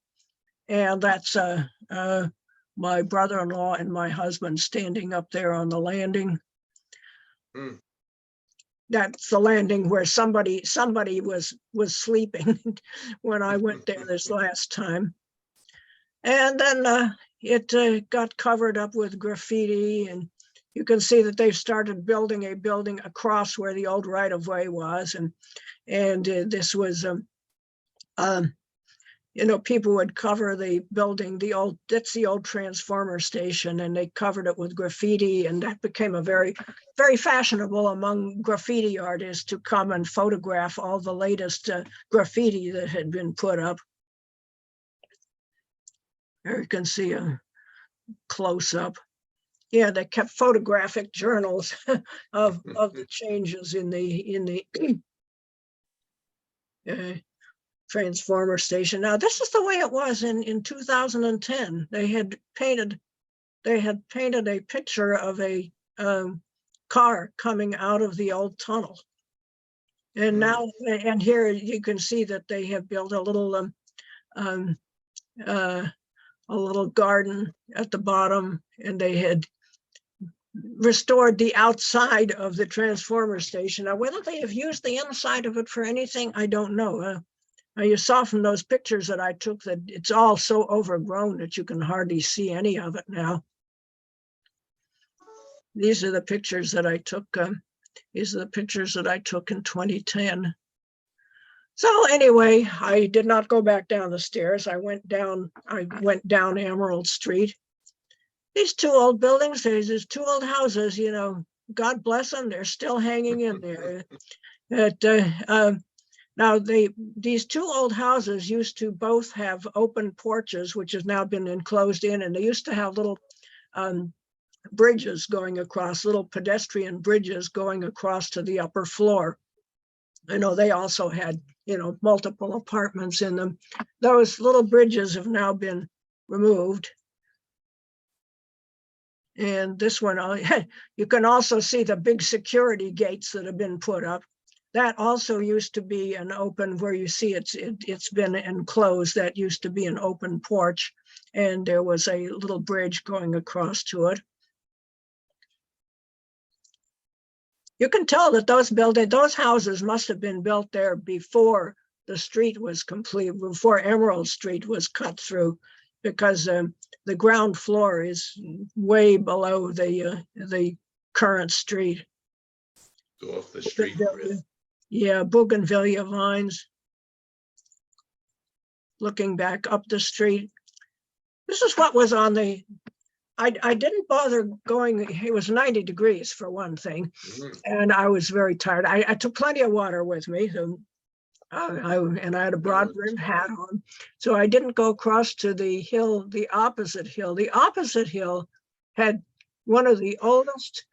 And that's my brother-in-law and my husband standing up there on the landing. That's the landing where somebody was sleeping when I went there this last time. And then it got covered up with graffiti, and you can see that they've started building a building across where the old right-of-way was. And this was, people would cover the building, that's the old transformer station, and they covered it with graffiti, and that became a very, very fashionable among graffiti artists to come and photograph all the latest graffiti that had been put up. There you can see a close-up. Yeah, they kept photographic journals of the changes in the transformer station. Now, this is the way it was in 2010. They had painted a picture of a car coming out of the old tunnel. And now, and here you can see that they have built a a little garden at the bottom, and they had restored the outside of the transformer station. Now, whether they have used the inside of it for anything, I don't know. You saw from those pictures that I took that it's all so overgrown that you can hardly see any of it now. These are the pictures that I took. These are the pictures that I took in 2010. So anyway, I did not go back down the stairs. I went down Emerald Street. These two old buildings, there's two old houses, you know, God bless them, they're still hanging in there. Now, these two old houses used to both have open porches, which has now been enclosed in, and they used to have little bridges going across, little pedestrian bridges going across to the upper floor. I know they also had, you know, multiple apartments in them. Those little bridges have now been removed. And this one, you can also see the big security gates that have been put up. That also used to be an open, where you see it's been enclosed. That used to be an open porch, and there was a little bridge going across to it. You can tell that those houses must have been built there before the street was complete, before Emerald Street was cut through, because the ground floor is way below the current street. Go off the street. Chris. Yeah, Bougainvillea vines. Looking back up the street. This is what was on the, I didn't bother going, it was 90 degrees for one thing, and I was very tired. I took plenty of water with me, so and I had a broad brimmed hat on. So I didn't go across to the hill, the opposite hill. The opposite hill had one of the oldest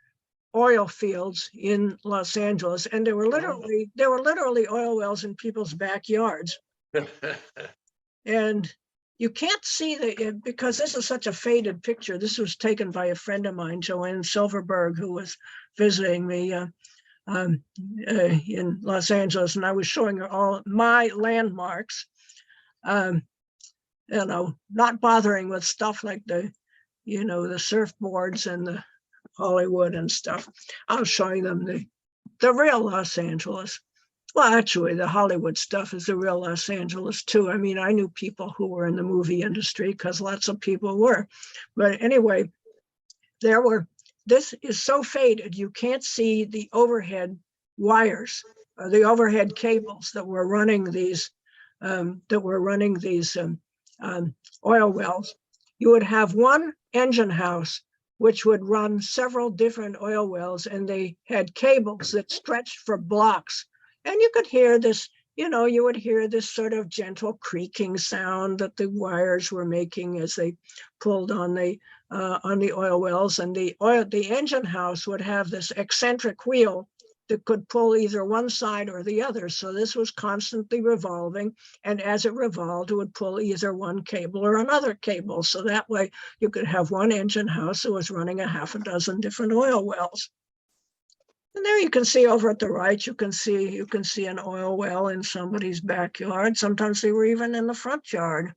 oil fields in Los Angeles, and there were literally oil wells in people's backyards. And you can't see because this is such a faded picture. This was taken by a friend of mine, Joanne Silverberg, who was visiting me in Los Angeles, and I was showing her all my landmarks, you know, not bothering with stuff like the surfboards and the Hollywood and stuff. I was showing them the real Los Angeles. Well, actually, the Hollywood stuff is the real Los Angeles too. I mean, I knew people who were in the movie industry because lots of people were. But anyway, this is so faded, you can't see the overhead wires, the overhead cables that were running these oil wells. You would have one engine house which would run several different oil wells, and they had cables that stretched for blocks. And you could hear this, you would hear this sort of gentle creaking sound that the wires were making as they pulled on the oil wells. And the engine house would have this eccentric wheel that could pull either one side or the other. So this was constantly revolving. And as it revolved, it would pull either one cable or another cable. So that way you could have one engine house that was running a half a dozen different oil wells. And there you can see over at the right, you can see an oil well in somebody's backyard. Sometimes they were even in the front yard.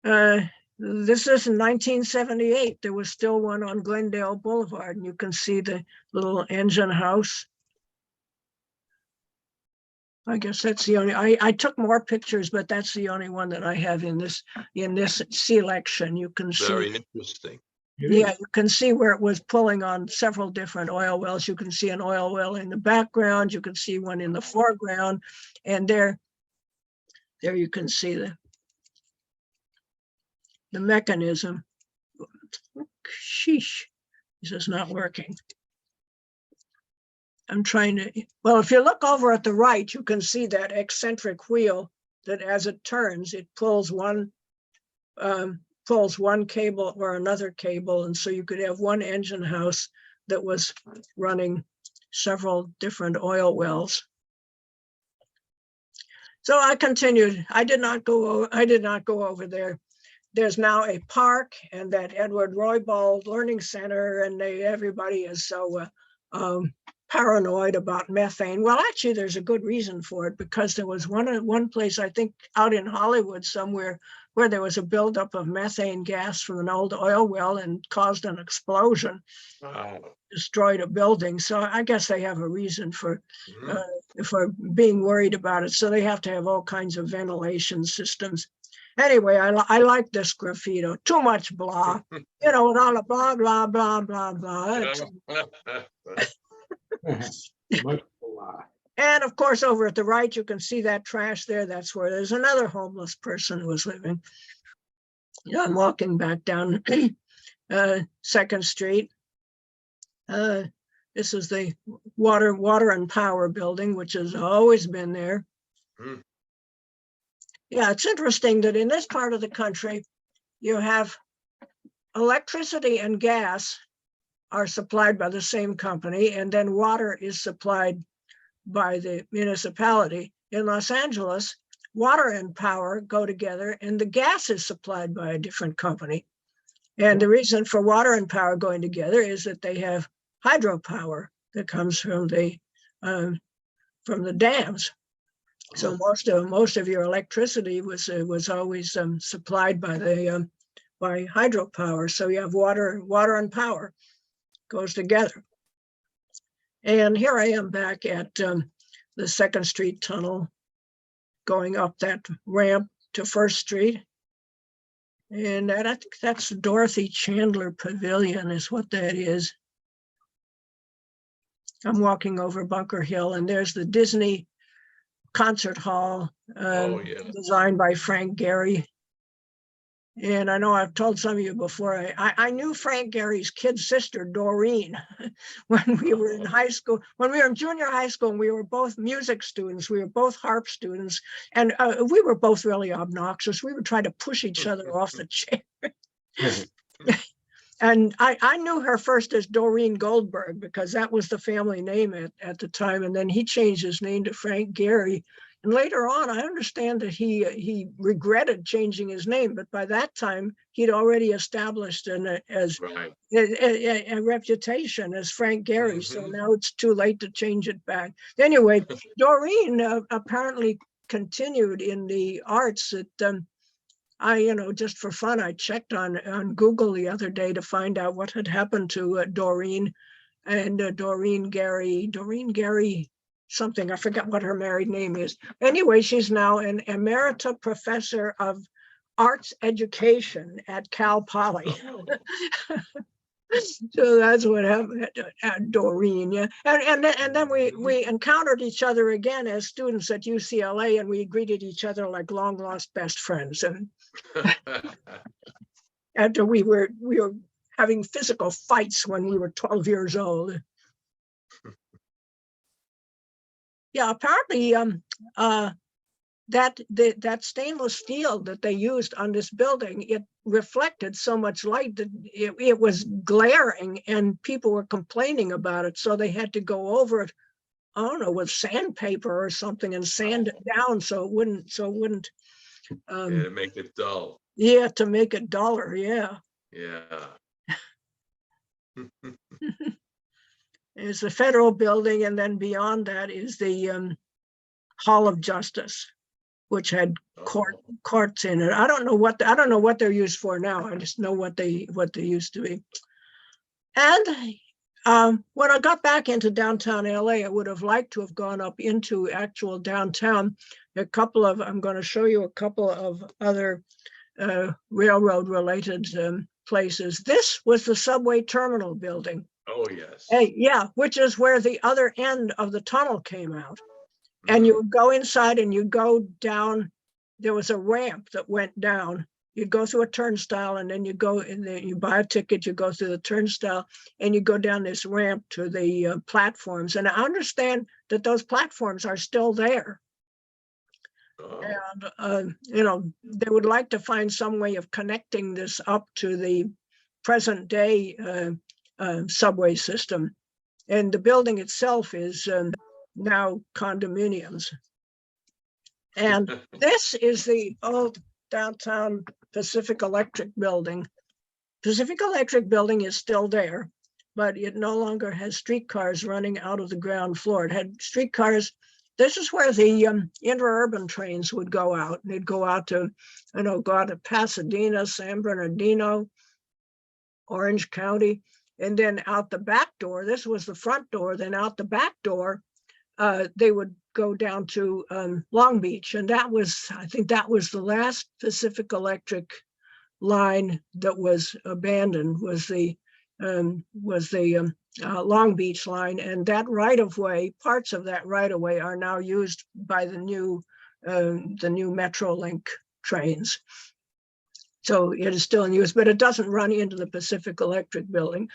This is in 1978. There was still one on Glendale Boulevard, and you can see the little engine house. I guess that's the only, I took more pictures, but that's the only one that I have in this selection. You can see. Very interesting. Yeah, you can see where it was pulling on several different oil wells. You can see an oil well in the background. You can see one in the foreground. And there you can see the mechanism. Sheesh, this is not working. I'm trying to, well, if you look over at the right, you can see that eccentric wheel that as it turns, it pulls one cable or another cable. And so you could have one engine house that was running several different oil wells. So I continued. I did not go over there. There's now a park and that Edward Roybal Learning Center, and everybody is so paranoid about methane. Well, actually, there's a good reason for it, because there was one place, I think out in Hollywood somewhere, where there was a buildup of methane gas from an old oil well and caused an explosion, Wow. destroyed a building. So I guess they have a reason for being worried about it. So they have to have all kinds of ventilation systems. Anyway, I like this graffito. Too much blah, with all the blah, blah, blah, blah, blah. Much blah. And of course, over at the right, you can see that trash there. That's where there's another homeless person who was living. I'm walking back down 2nd Street. This is the water and power building, which has always been there. Hmm. Yeah, it's interesting that in this part of the country, you have electricity and gas are supplied by the same company, and then water is supplied by the municipality. In Los Angeles, water and power go together, and the gas is supplied by a different company. And the reason for water and power going together is that they have hydropower that comes from the dams. So most of your electricity was always supplied by by hydropower. So you have water and power goes together. And here I am back at the 2nd Street tunnel, going up that ramp to 1st Street. And I think that's Dorothy Chandler Pavilion is what that is. I'm walking over Bunker Hill, and there's the Disney Concert Hall, designed by Frank Gehry. And I know I've told some of you before, I knew Frank Gehry's kid sister, Doreen, when we were in high school, when we were in junior high school, and we were both music students. We were both harp students, and we were both really obnoxious. We would try to push each other off the chair. And I knew her first as Doreen Goldberg, because that was the family name at the time. And then he changed his name to Frank Gehry. And later on, I understand that he regretted changing his name, but by that time, he'd already established a reputation as Frank Gehry. So now it's too late to change it back. Anyway, Doreen apparently continued in the arts. Just for fun, I checked on Google the other day to find out what had happened to Doreen. And Doreen Gehry something, I forget what her married name is. Anyway, she's now an emerita professor of arts education at Cal Poly. So that's what happened at Doreen, yeah. And then we encountered each other again as students at UCLA, and we greeted each other like long lost best friends. And after we were having physical fights when we were 12 years old. Yeah, apparently that stainless steel that they used on this building, it reflected so much light that it was glaring, and people were complaining about it. So they had to go over it, I don't know, with sandpaper or something, and sand it down so it wouldn't to make it dull. Yeah, to make it duller, yeah. Yeah. It's the federal building, and then beyond that is the Hall of Justice, which had courts in it. I don't know what they're used for now. I just know what they used to be. And when I got back into downtown LA, I would have liked to have gone up into actual downtown. I'm going to show you a couple of other railroad related places. This was the subway terminal building. Oh, yes. Yeah, which is where the other end of the tunnel came out. And you would go inside and you go down. There was a ramp that went down. You'd go through a turnstile, and then you go in there, you buy a ticket, you go through the turnstile, and you go down this ramp to the platforms. And I understand that those platforms are still there. And, they would like to find some way of connecting this up to the present day subway system. And the building itself is now condominiums. And this is the old downtown Pacific Electric building. Pacific Electric building is still there, but it no longer has streetcars running out of the ground floor. It had streetcars this is where the interurban trains would go out. They'd go out to, go out to Pasadena, San Bernardino, Orange County, and then out the back door. This was the front door. Then out the back door, they would go down to Long Beach, and I think that was the last Pacific Electric line that was abandoned. Was the Long Beach line, and that right of way, parts of that right of way are now used by the new Metrolink trains. So it is still in use, but it doesn't run into the Pacific Electric building.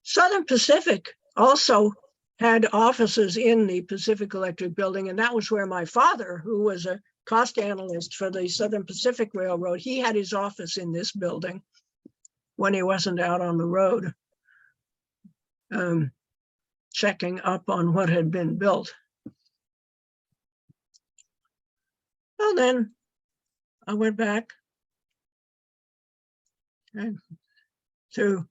Southern Pacific also had offices in the Pacific Electric building, and that was where my father, who was a cost analyst for the Southern Pacific Railroad, he had his office in this building when he wasn't out on the road, checking up on what had been built. Well, then I went back and to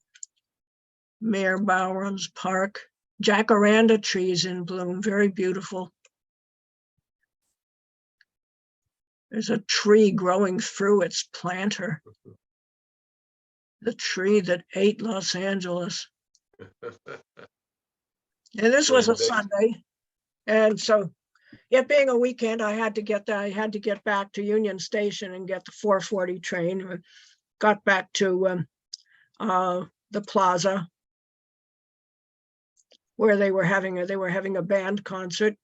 Mayor Bowron's Park, jacaranda trees in bloom, very beautiful. There's a tree growing through its planter. The tree that ate Los Angeles. And this was a Sunday. And so it being a weekend, I had to get back to Union Station and get the 4:40 train. Got back to the plaza where they were having a band concert.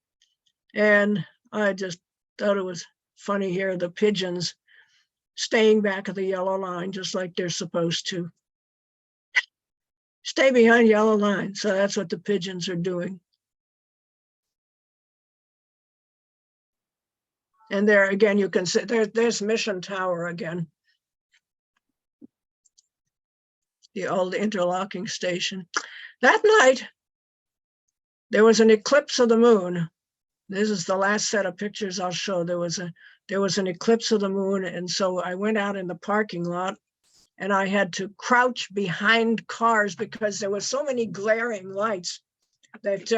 And I just thought it was funny here, the pigeons staying back of the yellow line, just like they're supposed to. Stay behind yellow line. So that's what the pigeons are doing. And there again, you can see there's Mission Tower again. The old interlocking station. That night, there was an eclipse of the moon. This is the last set of pictures I'll show. There was an eclipse of the moon, and so I went out in the parking lot, and I had to crouch behind cars because there were so many glaring lights that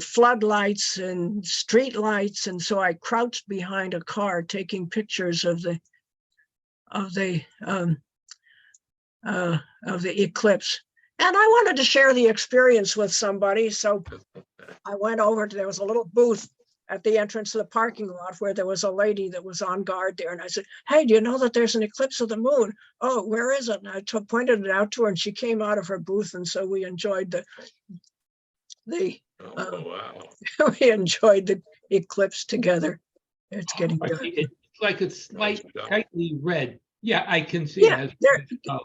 floodlights and street lights, and so I crouched behind a car taking pictures of the eclipse. And I wanted to share the experience with somebody. So I went over there was a little booth at the entrance of the parking lot where there was a lady that was on guard there. And I said, hey, do you know that there's an eclipse of the moon? Oh, where is it? And I pointed it out to her, and she came out of her booth. And so we enjoyed we enjoyed the eclipse together. It's getting dark. It's like it's slightly red. Yeah, I can see it.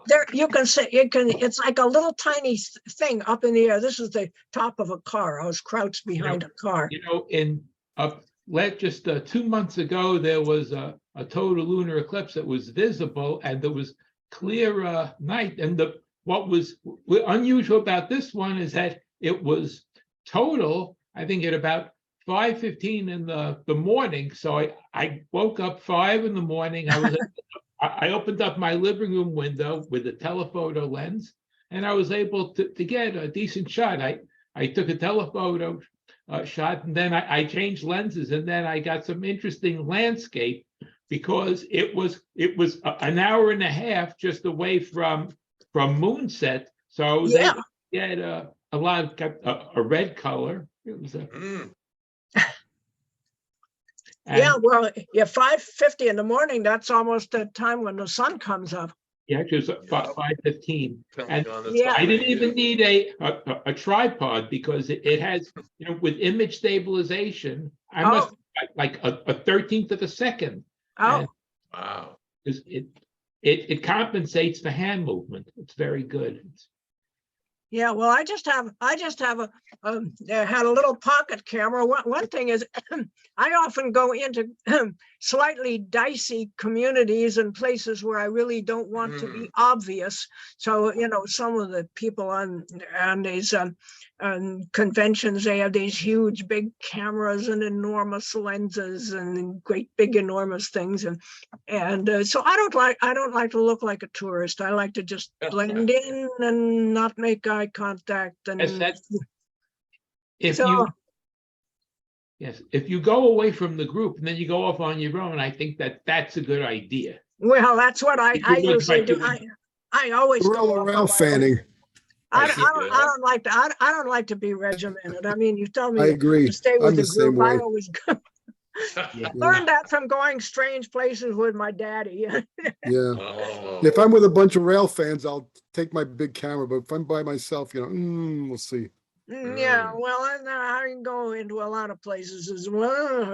There you can see it's like a little tiny thing up in the air. This is the top of a car. I was crouched behind a car. Just 2 months ago, there was a total lunar eclipse that was visible, and there was clear night. And what was unusual about this one is that it was total, I think, at about 5:15 in the morning. So I woke up 5 in the morning. I opened up my living room window with a telephoto lens, and I was able to get a decent shot. I took a telephoto shot, and then I changed lenses, and then I got some interesting landscape because it was an hour and a half just away from moonset. So I was able to get a lot of a red color. It was well, 5:50 in the morning, that's almost the time when the sun comes up. Yeah, it was 5:15. And Yeah. I didn't even need a tripod because it has, with image stabilization, I must like a 13th of a second. Oh, And Wow. it compensates for hand movement. It's very good. yeah. Well, I just have had a little pocket camera. One thing is, I often go into slightly dicey communities and places where I really don't want to be obvious. So, some of the people on these conventions, they have these huge big cameras and enormous lenses and great big enormous things, and so I don't like to look like a tourist. I like to just blend in and not make eye contact. And Yes, if So- you, yes, if you go away from the group and then you go off on your own, I think that that's a good idea. Well, that's what I It looks usually like do. you would- I always go Rail off on around my own. fanning. I see don't that. like to, I don't like to be regimented. I mean, you tell me I agree. to stay I'm with the the same group. I way. always Yeah. learned that from going strange places with my daddy. Yeah. Oh. If I'm with a bunch of rail fans, I'll take my big camera, but if I'm by myself, we'll see. Yeah, well, I can go into a lot of places as well.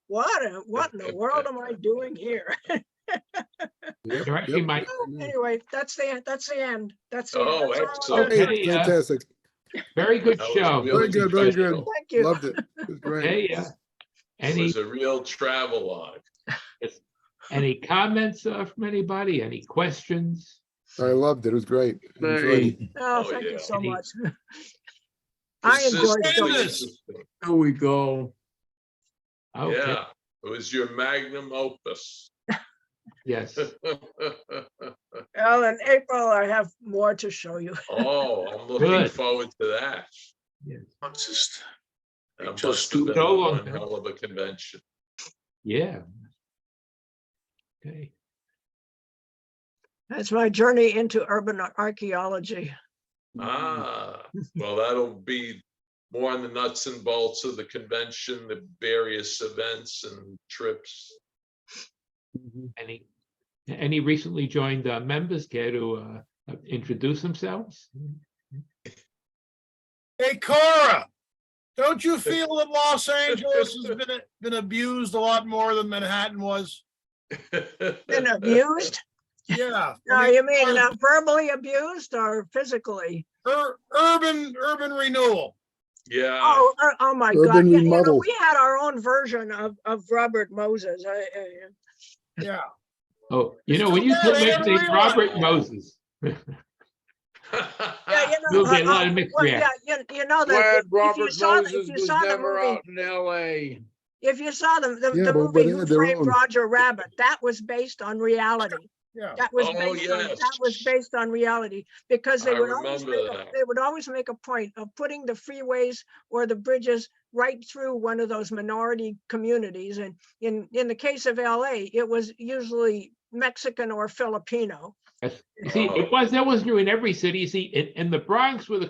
What in the world am I doing here? Yep, You're actually yep. my- Anyway, that's the end. That's the end. That's Oh, that's all I'm excellent. gonna- Okay. Fantastic. Very good That was show. really Very good, very good. professional. Thank you. Loved it. It was great. Okay, It any, was a real travelogue. any comments from anybody? Any questions? I loved it. It was great. Enjoyed it. Oh, Oh, thank you yeah. so Any- much. I enjoyed Consistently it. interesting. Here we go. Okay, Yeah, it was your magnum opus. yes. Well, in April, I have more to show you. Oh, I'm looking Good. forward to that. What's this? That Just must have been so one long. hell of a convention. Yeah. Okay. That's my journey into urban archaeology. Ah, well, that'll be more on the nuts and bolts of the convention, the various events and trips. Any recently joined members care to introduce themselves? Hey, Cora, don't you feel that Los Angeles has been abused a lot more than Manhattan was? Been abused? Yeah. No, you mean verbally abused or physically? Urban renewal. Yeah, Oh my God. Urban Yeah, remodel. we had our own version of Robert Moses. Yeah. Oh, when you Yeah, said they mentioning never Robert realized. Moses, Yeah, There'll be a lot of mixed well, yeah, you know that Glad if you Robert saw, Moses was the never movie, out in LA. if you saw the Yeah, but movie they Who had their Framed own. Roger Rabbit, that was based on reality. Yeah. That was Oh, based on, yes. that was based on reality, because they I would always remember make that. they would always make a point of putting the freeways or the bridges right through one of those minority communities. And in the case of LA, it was usually Mexican or Filipino. you see, that wasn't true in every city. You see, in the Bronx, where the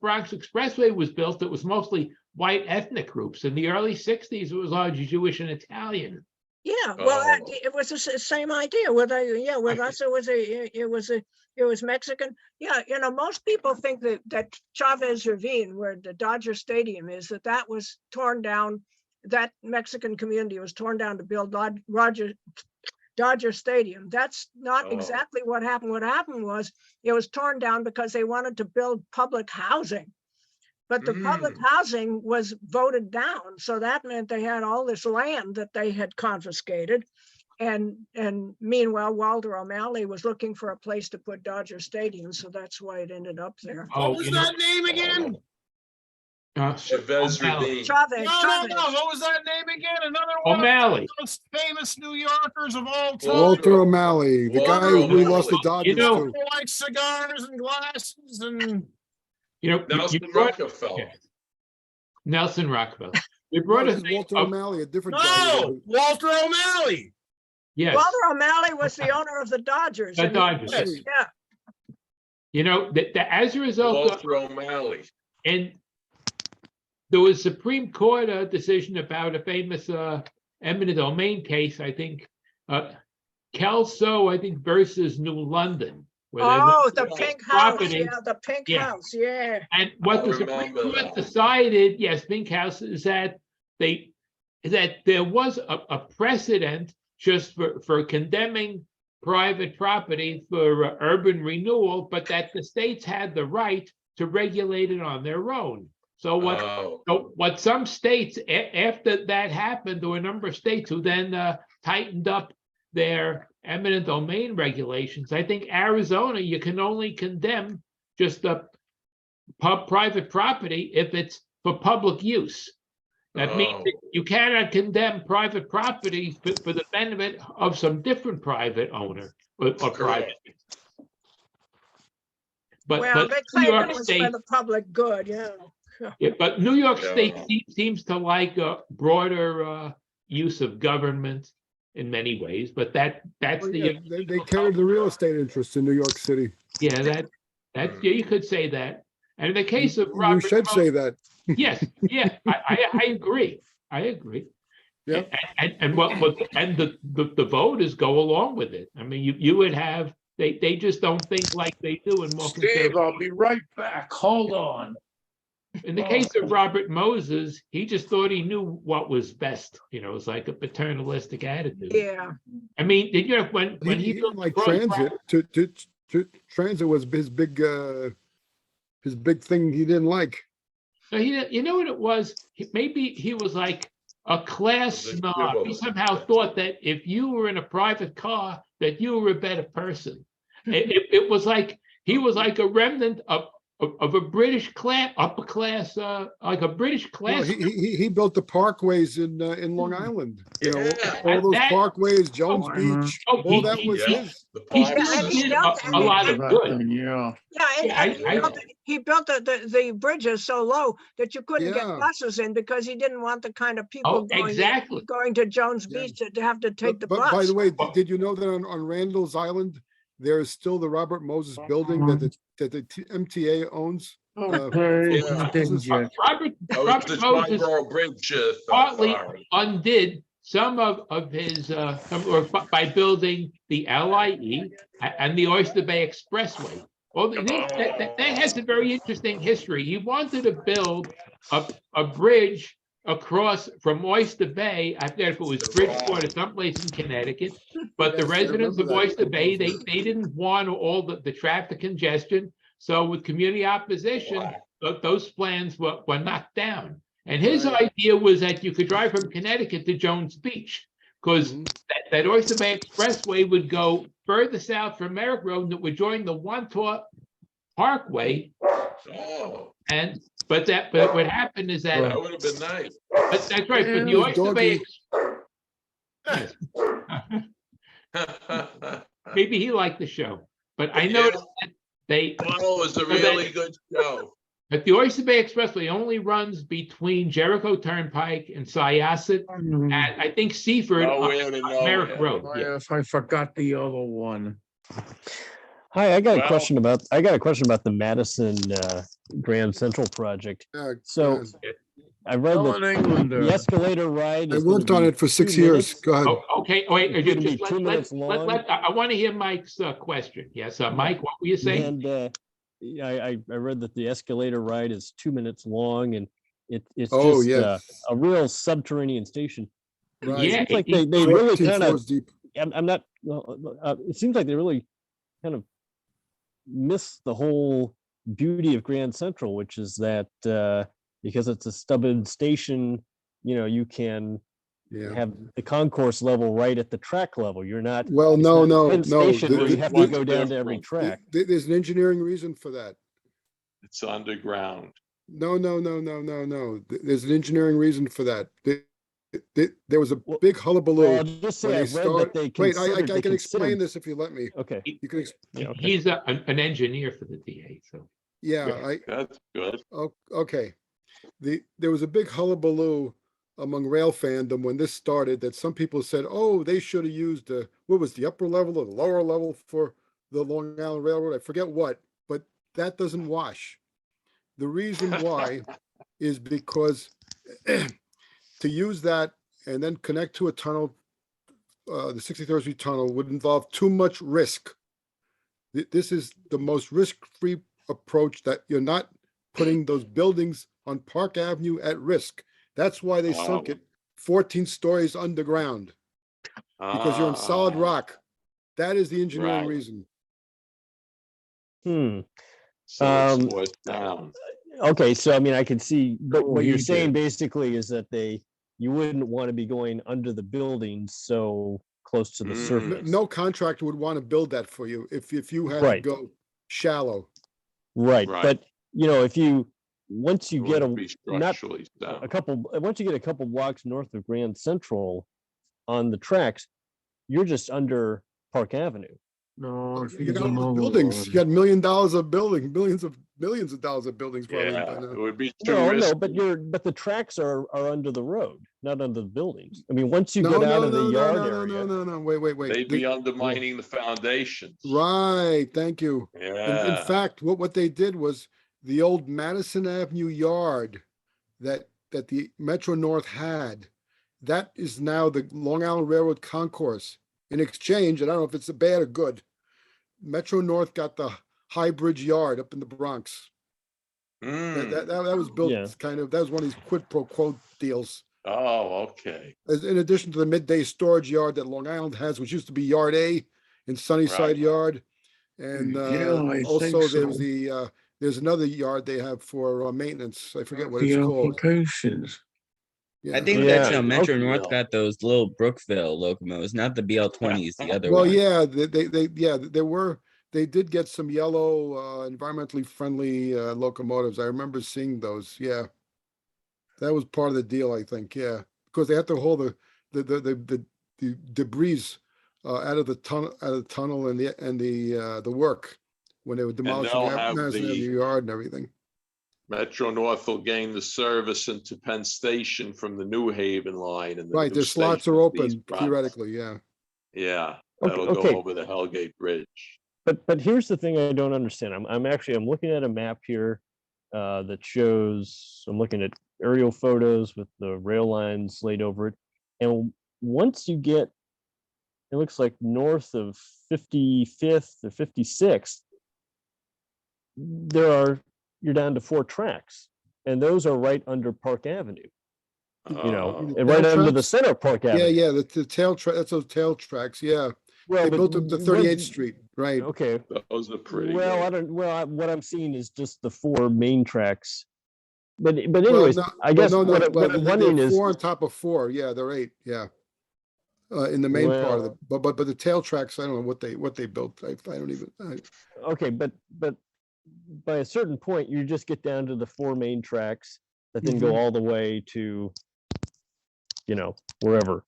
Bronx Expressway was built, it was mostly white ethnic groups. In the early 60s, it was largely Jewish and Italian. Yeah, well, Oh. it was the same idea with with us. It was Mexican. Yeah, most people think that Chavez Ravine, where the Dodger Stadium is, that was torn down. That Mexican community was torn down to build Dodger Stadium. That's not exactly what happened. What happened was it was torn down because they wanted to build public housing. But the public housing was voted down. So that meant they had all this land that they had confiscated. And meanwhile, Walter O'Malley was looking for a place to put Dodger Stadium. So that's why it ended up there. Oh, What was that name again? Chavez O'Malley. Ravine. Chavez, No. What was that name again? Another one. O'Malley. Of the most famous New Yorkers of all time. Walter O'Malley, the guy who O'Malley. lost the Dodgers know- too. Who likes cigars and glasses and Nelson you brought- Rockefeller. Nelson Rockefeller. You No, brought this us is Walter up, O'Malley, a different guy. no, Walter O'Malley. yes, Walter O'Malley was the owner of the Dodgers. the and he- Dodgers. Yes. Yeah, As a result of, Walter O'Malley. and there was Supreme Court decision about a famous eminent domain case, I think, Kelso, I think, versus New London. where they oh, went the to pink house, property. yeah, the pink Yeah. house, yeah. And what I the Supreme remember Court that. decided, yes, Pink House, is that there was a precedent just for condemning private property for urban renewal, but that the states had the right to regulate it on their own. So what some states, after that happened, there were a number of states who then tightened up their eminent domain regulations. I think Arizona, you can only condemn just the private property if it's for public use. That means that you cannot condemn private property for the benefit of some different private owner or private. But Well, they New claim York it was State, for the public good, yeah. yeah, but New York State Yeah. seems to like a broader use of government in many ways, but that's Oh, the yeah, they cater to the real estate interests in New York City. yeah, that yeah, you could say that. And in the case of You Robert should say Moses, that. yes, yeah, I agree. I agree. Yeah. And and the voters go along with it. I mean, you would have they just don't think like they do in more Steve, conservative. I'll be right back. Hold on. In the case of Robert Moses, he just thought he knew what was best. You know, it's like a paternalistic attitude. Yeah, I mean, you know, when He he didn't built like Cross transit. Transit was his big thing he didn't like. So you know what it was? Maybe he was like a class The snob. He equivalent. somehow thought that if you were in a private car, that you were a better person. It was like he was like a remnant of a British class, upper class, like a British No, class. he built the parkways in Long Island. You know, Yeah. all those That- parkways, Jones Oh, Beach, oh, all that was yeah. his. The He park still and he did system. built- a lot of good. Yeah. yeah, and, Yeah, and he built the bridges so low that you couldn't get Yeah. buses in because he didn't want the kind of people Oh, going exactly. to Jones Yeah. Beach to have to take the But by bus. the way, did you know that on Randall's Island, there is still the Robert Moses building that the MTA owns? Okay. Yeah. Continue. Robert That was Robert the Moses Triborough Bridge partly Authority. undid some of his by building the LIE and the Oyster Bay Expressway. Well, that has a very interesting history. He wanted to build a bridge across from Oyster Bay. I forget if it was Bridgeport or someplace in Connecticut, but the Yes, I residents of remember that. Oyster Bay, they didn't want all the traffic congestion. So with community opposition, those plans were knocked down. And his Right. idea was that you could drive from Connecticut to Jones Beach, because Mhm. that Oyster Bay Expressway would go further south from Merrick Road and it would join the Wantagh Parkway. Oh, But what happened is that, that would have been nice. but that's right, but the Hey, Oyster Bay. doggy. Yes, maybe he liked the show, but I Yeah. noticed that Well, it was a really good show. but the Oyster Bay Expressway only runs between Jericho Turnpike and Syosset, and I think Seaford Nowhere to on Merrick nowhere. Road. Yeah. If I forgot the other one. Hi, I got Well- a question about the Madison Grand Central project. Yeah, So I read Still that in Englander. the escalator ride. I is gonna worked on be it for 6 2 years. minutes. Go ahead. Oh, okay, wait, It's gonna be just 2 minutes long. I want to hear Mike's question. Yes, Mike, what were you saying? And I read that the escalator ride is 2 minutes long, and it's Oh, just yes. a real subterranean station. Right. Yeah, It's like it- they really 14 kind of. floors deep. I'm not. It seems like they really kind of miss the whole beauty of Grand Central, which is that because it's a stubborn station, you can Yeah. have the concourse level right at the track level. You're not. Well, it's no, not no, Penn no. Station where you have to go down to every track. There's an engineering reason for that. It's underground. No. There's an engineering reason for that. There was a big hullabaloo. Well, I'll just when say they I've read start- that they Wait, considered. I can explain this if you let me. Okay. You can, Yeah, okay. He's an engineer for the DA, so. yeah, That's good. okay. There was a big hullabaloo among rail fandom when this started, that some people said, oh, they should have used what was the upper level or the lower level for the Long Island Railroad? I forget what, but that doesn't wash. The reason why is because to use that and then connect to a tunnel, the 63rd Street tunnel would involve too much risk. This is the most risk-free approach, that you're not putting those buildings on Park Avenue at risk. That's why they sunk Oh. it 14 stories underground, because you're in solid Ah, rock. That is the engineering Right. reason. So it's Um, more down. Okay, so I mean, I can see, but Oh, what you're he saying did. basically is that you wouldn't want to be going under the buildings so close to the Mm. surface. No contractor would want to build that for you if you had to Right. go shallow. Right, Right. but once you It get wouldn't be not structurally sound. once you get a couple blocks north of Grand Central on the tracks, you're just under Park Avenue. No, You she's got all another the buildings, you one. got $1 million of building, millions of dollars of buildings probably by Yeah, now. it would be too No, risky. but the tracks are under the road, not under the buildings. I mean, once you No, get out no, of the no, no, yard no, no, area. no, wait. They'd be undermining the foundations. Right, thank you. In Yeah. fact, what they did was the old Madison Avenue yard that the Metro North had, that is now the Long Island Railroad Concourse. In exchange, and I don't know if it's bad or good, Metro North got the High Bridge Yard up in the Bronx. That was built Yeah. that was one of these quid pro quo deals. Oh, okay. In addition to the midday storage yard that Long Island has, which used to be Yard A in Sunnyside Right. Yard. And Yeah, I also think there's so. there's another yard they have for maintenance. I forget what The it's called. applications. I Yeah. think Yeah, that Metro okay. North got those little Brookville locomotives, not the BL20s, the other Well, one. yeah, they did get some yellow, environmentally friendly locomotives. I remember seeing those. Yeah, that was part of the deal, I think. Yeah, because they had to hold the debris out of the tunnel and the work when they were demolishing they'll have Madison the- Avenue Yard and everything. Metro North will gain the service into Penn Station from the New Haven line. And the Right, new their slots station are is open East Bronx. theoretically. Yeah. Yeah, Okay, that'll okay. go over the Hellgate Bridge. But here's the thing I don't understand. I'm looking at a map here that shows, I'm looking at aerial photos with the rail lines laid over it. And once you get, it looks like north of 55th or 56th, you're down to 4 tracks. And those are right under Park Avenue, you know, Oh, and right tail under the tracks? center of Park Avenue. Yeah, the tail track, that's those tail tracks. Yeah. Well, They but built up to when- 38th Street. Right. Okay. those are pretty Well, I good. don't. Well, what I'm seeing is just the 4 main tracks. But Well, anyways, no, I guess no, what, well, what I'm they're wondering is, 4 on top of 4. Yeah, they're 8. Yeah. In the main part of it, but the tail tracks, I don't know what they built. I don't even. okay, but by a certain point, you just get down to the 4 main tracks that then go Mhm. all the way to, you know, wherever.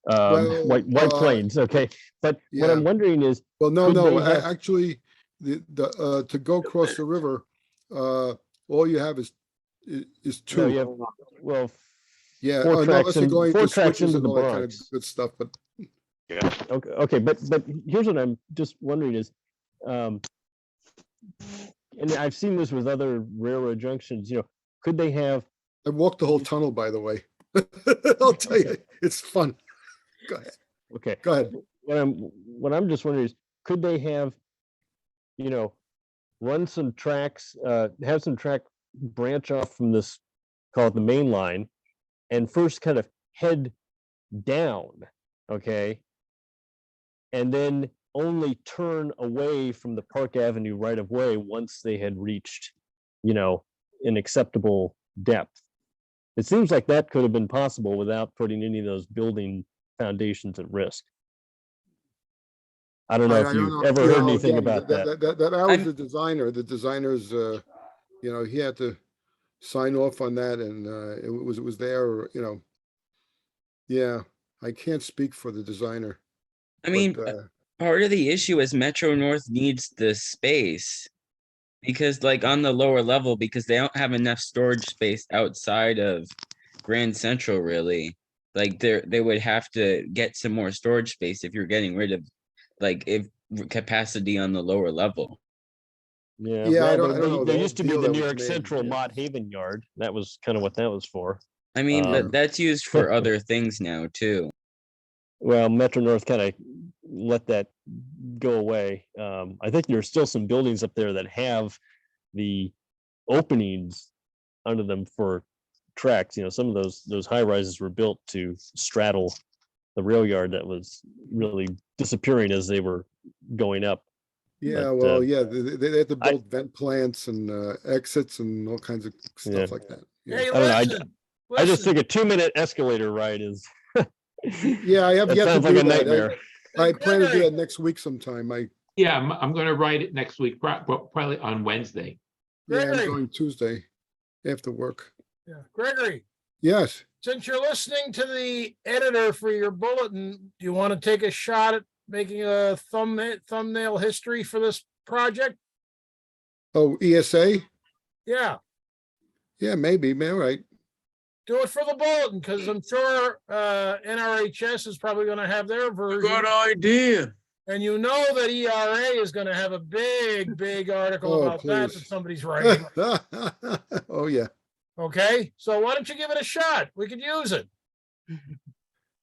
Well, White Plains. Okay, but what I'm yeah. wondering is, Well, no, could no. they have- Actually, to go across the river, all you have is no, 2. you have, well, Yeah. 4 Oh, no, tracks unless you're in, going 4 to tracks switches into and the all that kind of Bronx. good stuff, but Yeah. Okay, but here's what I'm just wondering is, and I've seen this with other railroad junctions, you know, could they have, I walked the whole tunnel, by the way. I'll tell you, it's fun. Go ahead. okay, Go ahead. what I'm just wondering is, could they have, you know, run some tracks, have some track branch off from this, call it the main line, and first kind of head down, okay? And then only turn away from the Park Avenue right of way once they had reached, you know, an acceptable depth. It seems like that could have been possible without putting any of those building foundations at risk. I don't know I if don't you've know. ever You heard know, anything again, about that. That I was I'm- the designer. The designer's, you know, he had to sign off on that, and it was there. You know, yeah. I can't speak for the designer. I mean, but, part of the issue is Metro North needs the space because, like, on the lower level, because they don't have enough storage space outside of Grand Central, really. Like, they would have to get some more storage space if you're getting rid of, like, if capacity on the lower level. Yeah, Yeah, I well, don't know, the there whole used to be deal the that New was York made, Central yeah. Mott Haven Yard. That was kind of what that was for. I mean, Um, but that's used for other things now too. Well, Metro North kind of let that go away. I think there's still some buildings up there that have the openings under them for tracks. You know, some of those high rises were built to straddle the rail yard that was really disappearing as they were going up. Yeah, But, well, yeah, they had to I- build vent plants and exits and all kinds of stuff Yeah. like that. Hey, Yeah, I don't know, listen, I just listen. think a 2-minute escalator ride is. yeah, I have That yet to sounds like do a that. nightmare. I plan to do Gregory, that next week sometime. Yeah, I'm gonna write it next week, probably on Wednesday. Yeah, I'm Gregory. going Tuesday after work. yeah, Gregory, Yes. since you're listening to the editor for your bulletin, do you want to take a shot at making a thumbnail history for this project? Oh, ESA? Yeah, Yeah, maybe, all right. do it for the bulletin, because I'm sure NRHS is probably gonna have their version. Good idea. And you know that ERA is gonna have a big article Oh, about that please. somebody's writing. Oh, yeah. Okay, so why don't you give it a shot? We could use it.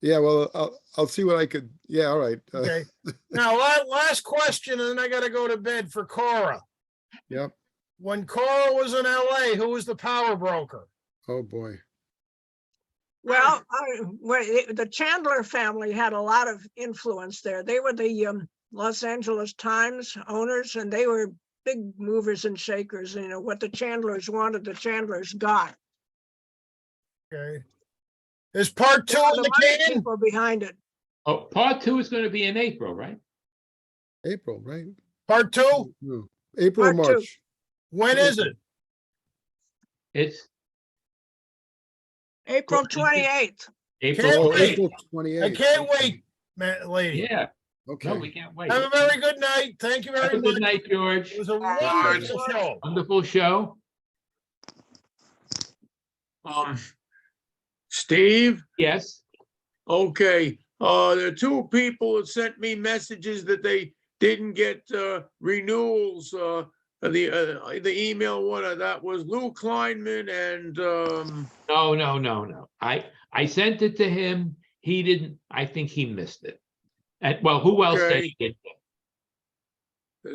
Yeah, well, I'll see what I could, yeah, all right. Okay. Now, last question, and then I gotta go to bed for Cora. Yep. When Cora was in LA, who was the power broker? Oh, boy. Well, the Chandler family had a lot of influence there. They were the Los Angeles Times owners, and they were big movers and shakers. You know, what the Chandlers wanted, the Chandlers got. Okay. Is part two They were in the the money can? people behind it. Oh, part 2 is going to be in April, right? April, right? Part two? No. April, or Part two. March. When is it? It's April Well, 28th. April. Can't Oh, wait. April I 28th. can't wait, lady. Yeah, no, Okay. we can't wait. Have a very good night. Thank you Have very a much. good night, George. It was a George. wonderful show. Wonderful show. Steve? Yes. Okay, there are two people that sent me messages that they didn't get renewals. The email one, that was Lou Kleinman and No. I sent it to him. He didn't, I think he missed it. And well, who else said Okay. he did?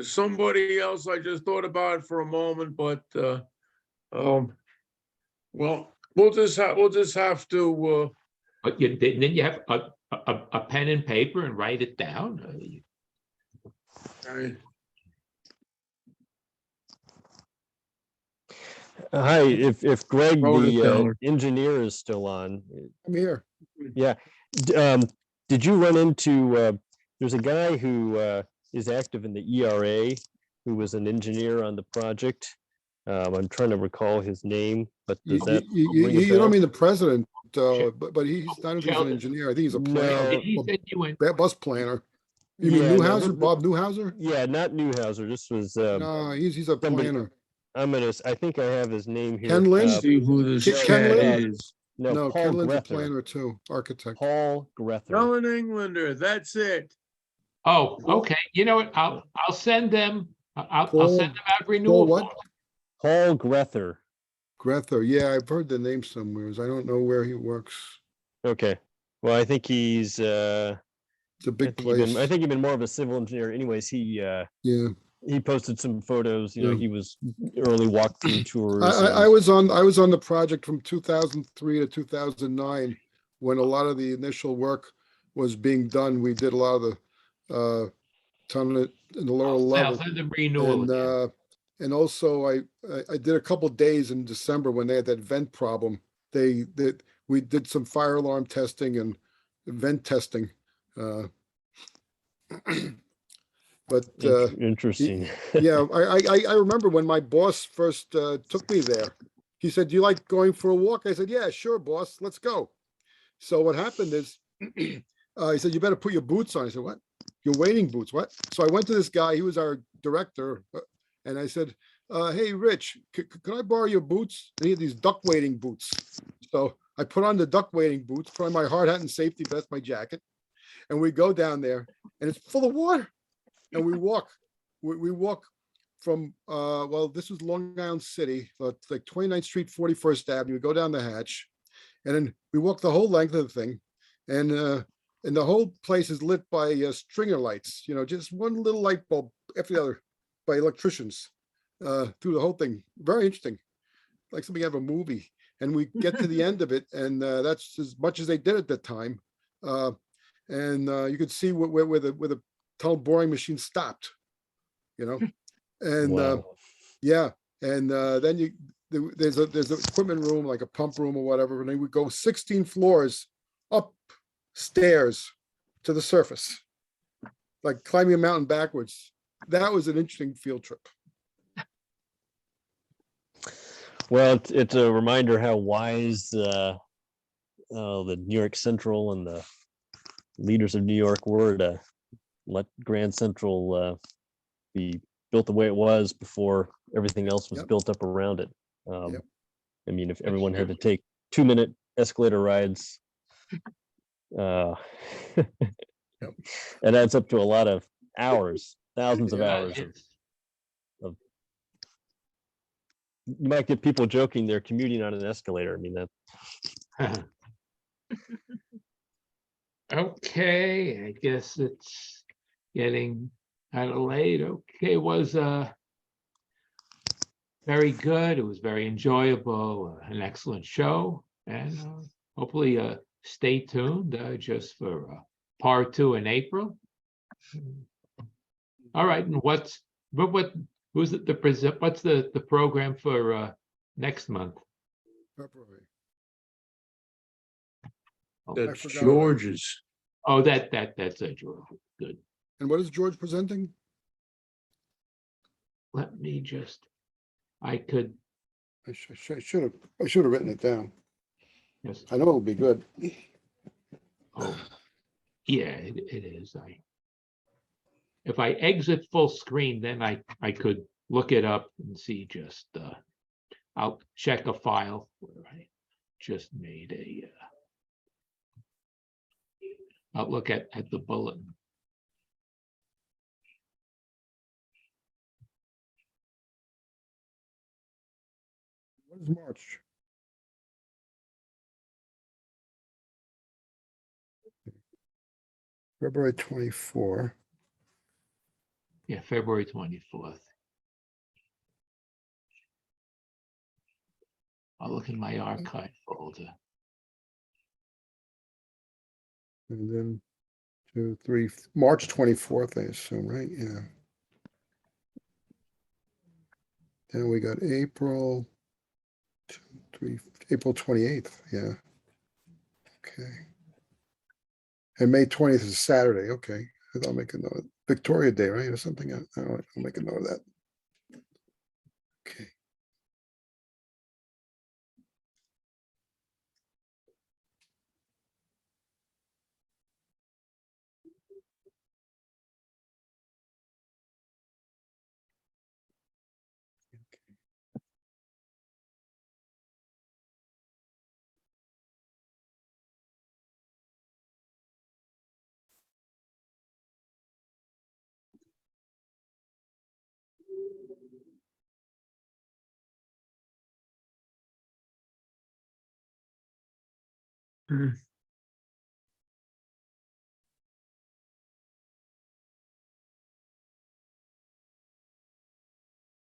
somebody else. I just thought about it for a moment, but well, we'll just have to But then you have a pen and paper and write it down. Hi, if Greg, Wrote it the down. engineer, is still on. I'm here. Did you run into, there's a guy who is active in the ERA, who was an engineer on the project. I'm trying to recall his name, but You, does that you, ring a you don't bell? mean the president, Sure. but he's not, he's an Sheldon. engineer. I think he's a No. planner, He said you went. a bus planner. You mean Yeah, no, Newhouser, Bob Newhouser? Yeah, not Newhouser. This was, No, he's a somebody- planner. I think I have his name here. Ken Lynn? see who this Ken cat Lynn? is. No, Paul Ken Lynn's a Grether. planner too, architect. Paul Grether. Helen Englander, that's it. Oh, okay. You know what? I'll send them. I'll Paul- send them out renewal. what? forms. Paul Grether. Grether, yeah, I've heard the name somewhere. I don't know where he works. Okay. Well, I think he's, It's a big I place. think he'd been more of a civil engineer. Anyways, Yeah. he posted some photos. You know, Yeah. he was early walkthrough tours. I was on the project from 2003 to 2009 when a lot of the initial work was being done. We did a lot of the tunnel in the lower I'll level. send them renewal. And also I did a couple days in December when they had that vent problem. We did some fire alarm testing and vent testing. But Interesting. yeah, I remember when my boss first took me there. He said, "Do you like going for a walk?" I said, "Yeah, sure, boss. Let's go." So what happened is, he said, "You better put your boots on." I said, "What? Your wading boots? What?" So I went to this guy. He was our director, and I said, "Hey, Rich, could I borrow your boots?" And he had these duck wading boots. So I put on the duck wading boots, put on my hard hat and safety vest, my jacket, and we go down there, and it's full of water. And we walk from, well, this was Long Island City, but like 29th Street, 41st Avenue. We go down the hatch, and then we walk the whole length of the thing. And the whole place is lit by stringer lights, just one little light bulb after the other by electricians through the whole thing. Very interesting, like something out of a movie. And we get to the end of it, and that's as much as they did at that time. And you could see where the tunnel boring machine stopped, and Wow. yeah, and then there's an equipment room, like a pump room or whatever, and then we go 16 floors up stairs to the surface, like climbing a mountain backwards. That was an interesting field trip. Well, it's a reminder how wise the New York Central and the leaders of New York were to, let Grand Central be built the way it was before everything else was Yep. built up around it. Yep. I mean, if everyone had to take 2-minute escalator rides, it adds up to a lot of hours, thousands of Yeah, hours. You might get people joking they're commuting on an escalator. I mean, that Okay, I guess it's getting kind of late. Okay, it was very good. It was very enjoyable, an excellent show, and hopefully stay tuned just for part 2 in April. All right, and what's the program for next month? February. Oh, That's forgot already. George's. oh, that's a George. Good. And what is George presenting? Let me just. I could. I should have written it down. Yes. I know it'll be good. Oh, yeah, it is. If I exit full screen, then I could look it up and see just, I'll check a file where I just made I'll look at the bulletin. What is March? February 24. Yeah, February 24th. I'll look in my archive folder. And then 2, 3, March 24th, I assume, right? Yeah. Then we got April 2, 3, April 28th. Yeah. Okay. And May 20th is Saturday. Okay. I'll make a note. Victoria Day, right? Or something. I'll make a note of that. Okay.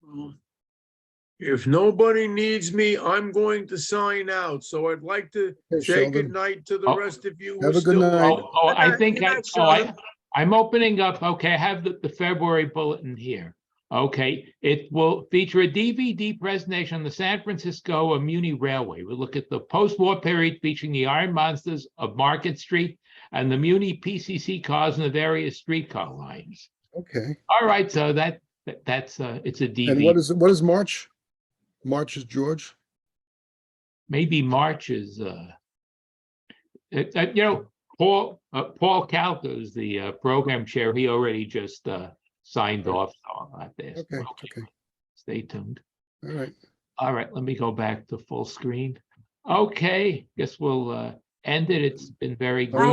Well, if nobody needs me, I'm going to sign out. So I'd like to Hey, say Sheldon. goodnight to the Oh, rest of you. who have are a good still night. on. I Good think night, Sheldon. I'm opening up. Okay, I have the February bulletin here. Okay, it will feature a DVD presentation on the San Francisco Muni Railway. We'll look at the post-war period featuring the Iron Monsters of Market Street and the Muni PCC cars and the various streetcar lines. Okay. All right, so that's it's a DVD. And what is March? March is George. Maybe March is Paul Calca is the program chair. He already just signed off. So I'll have to ask him. Okay. Stay tuned. All right. All right, let me go back to full screen. Okay, guess we'll end it. It's been very All right. good.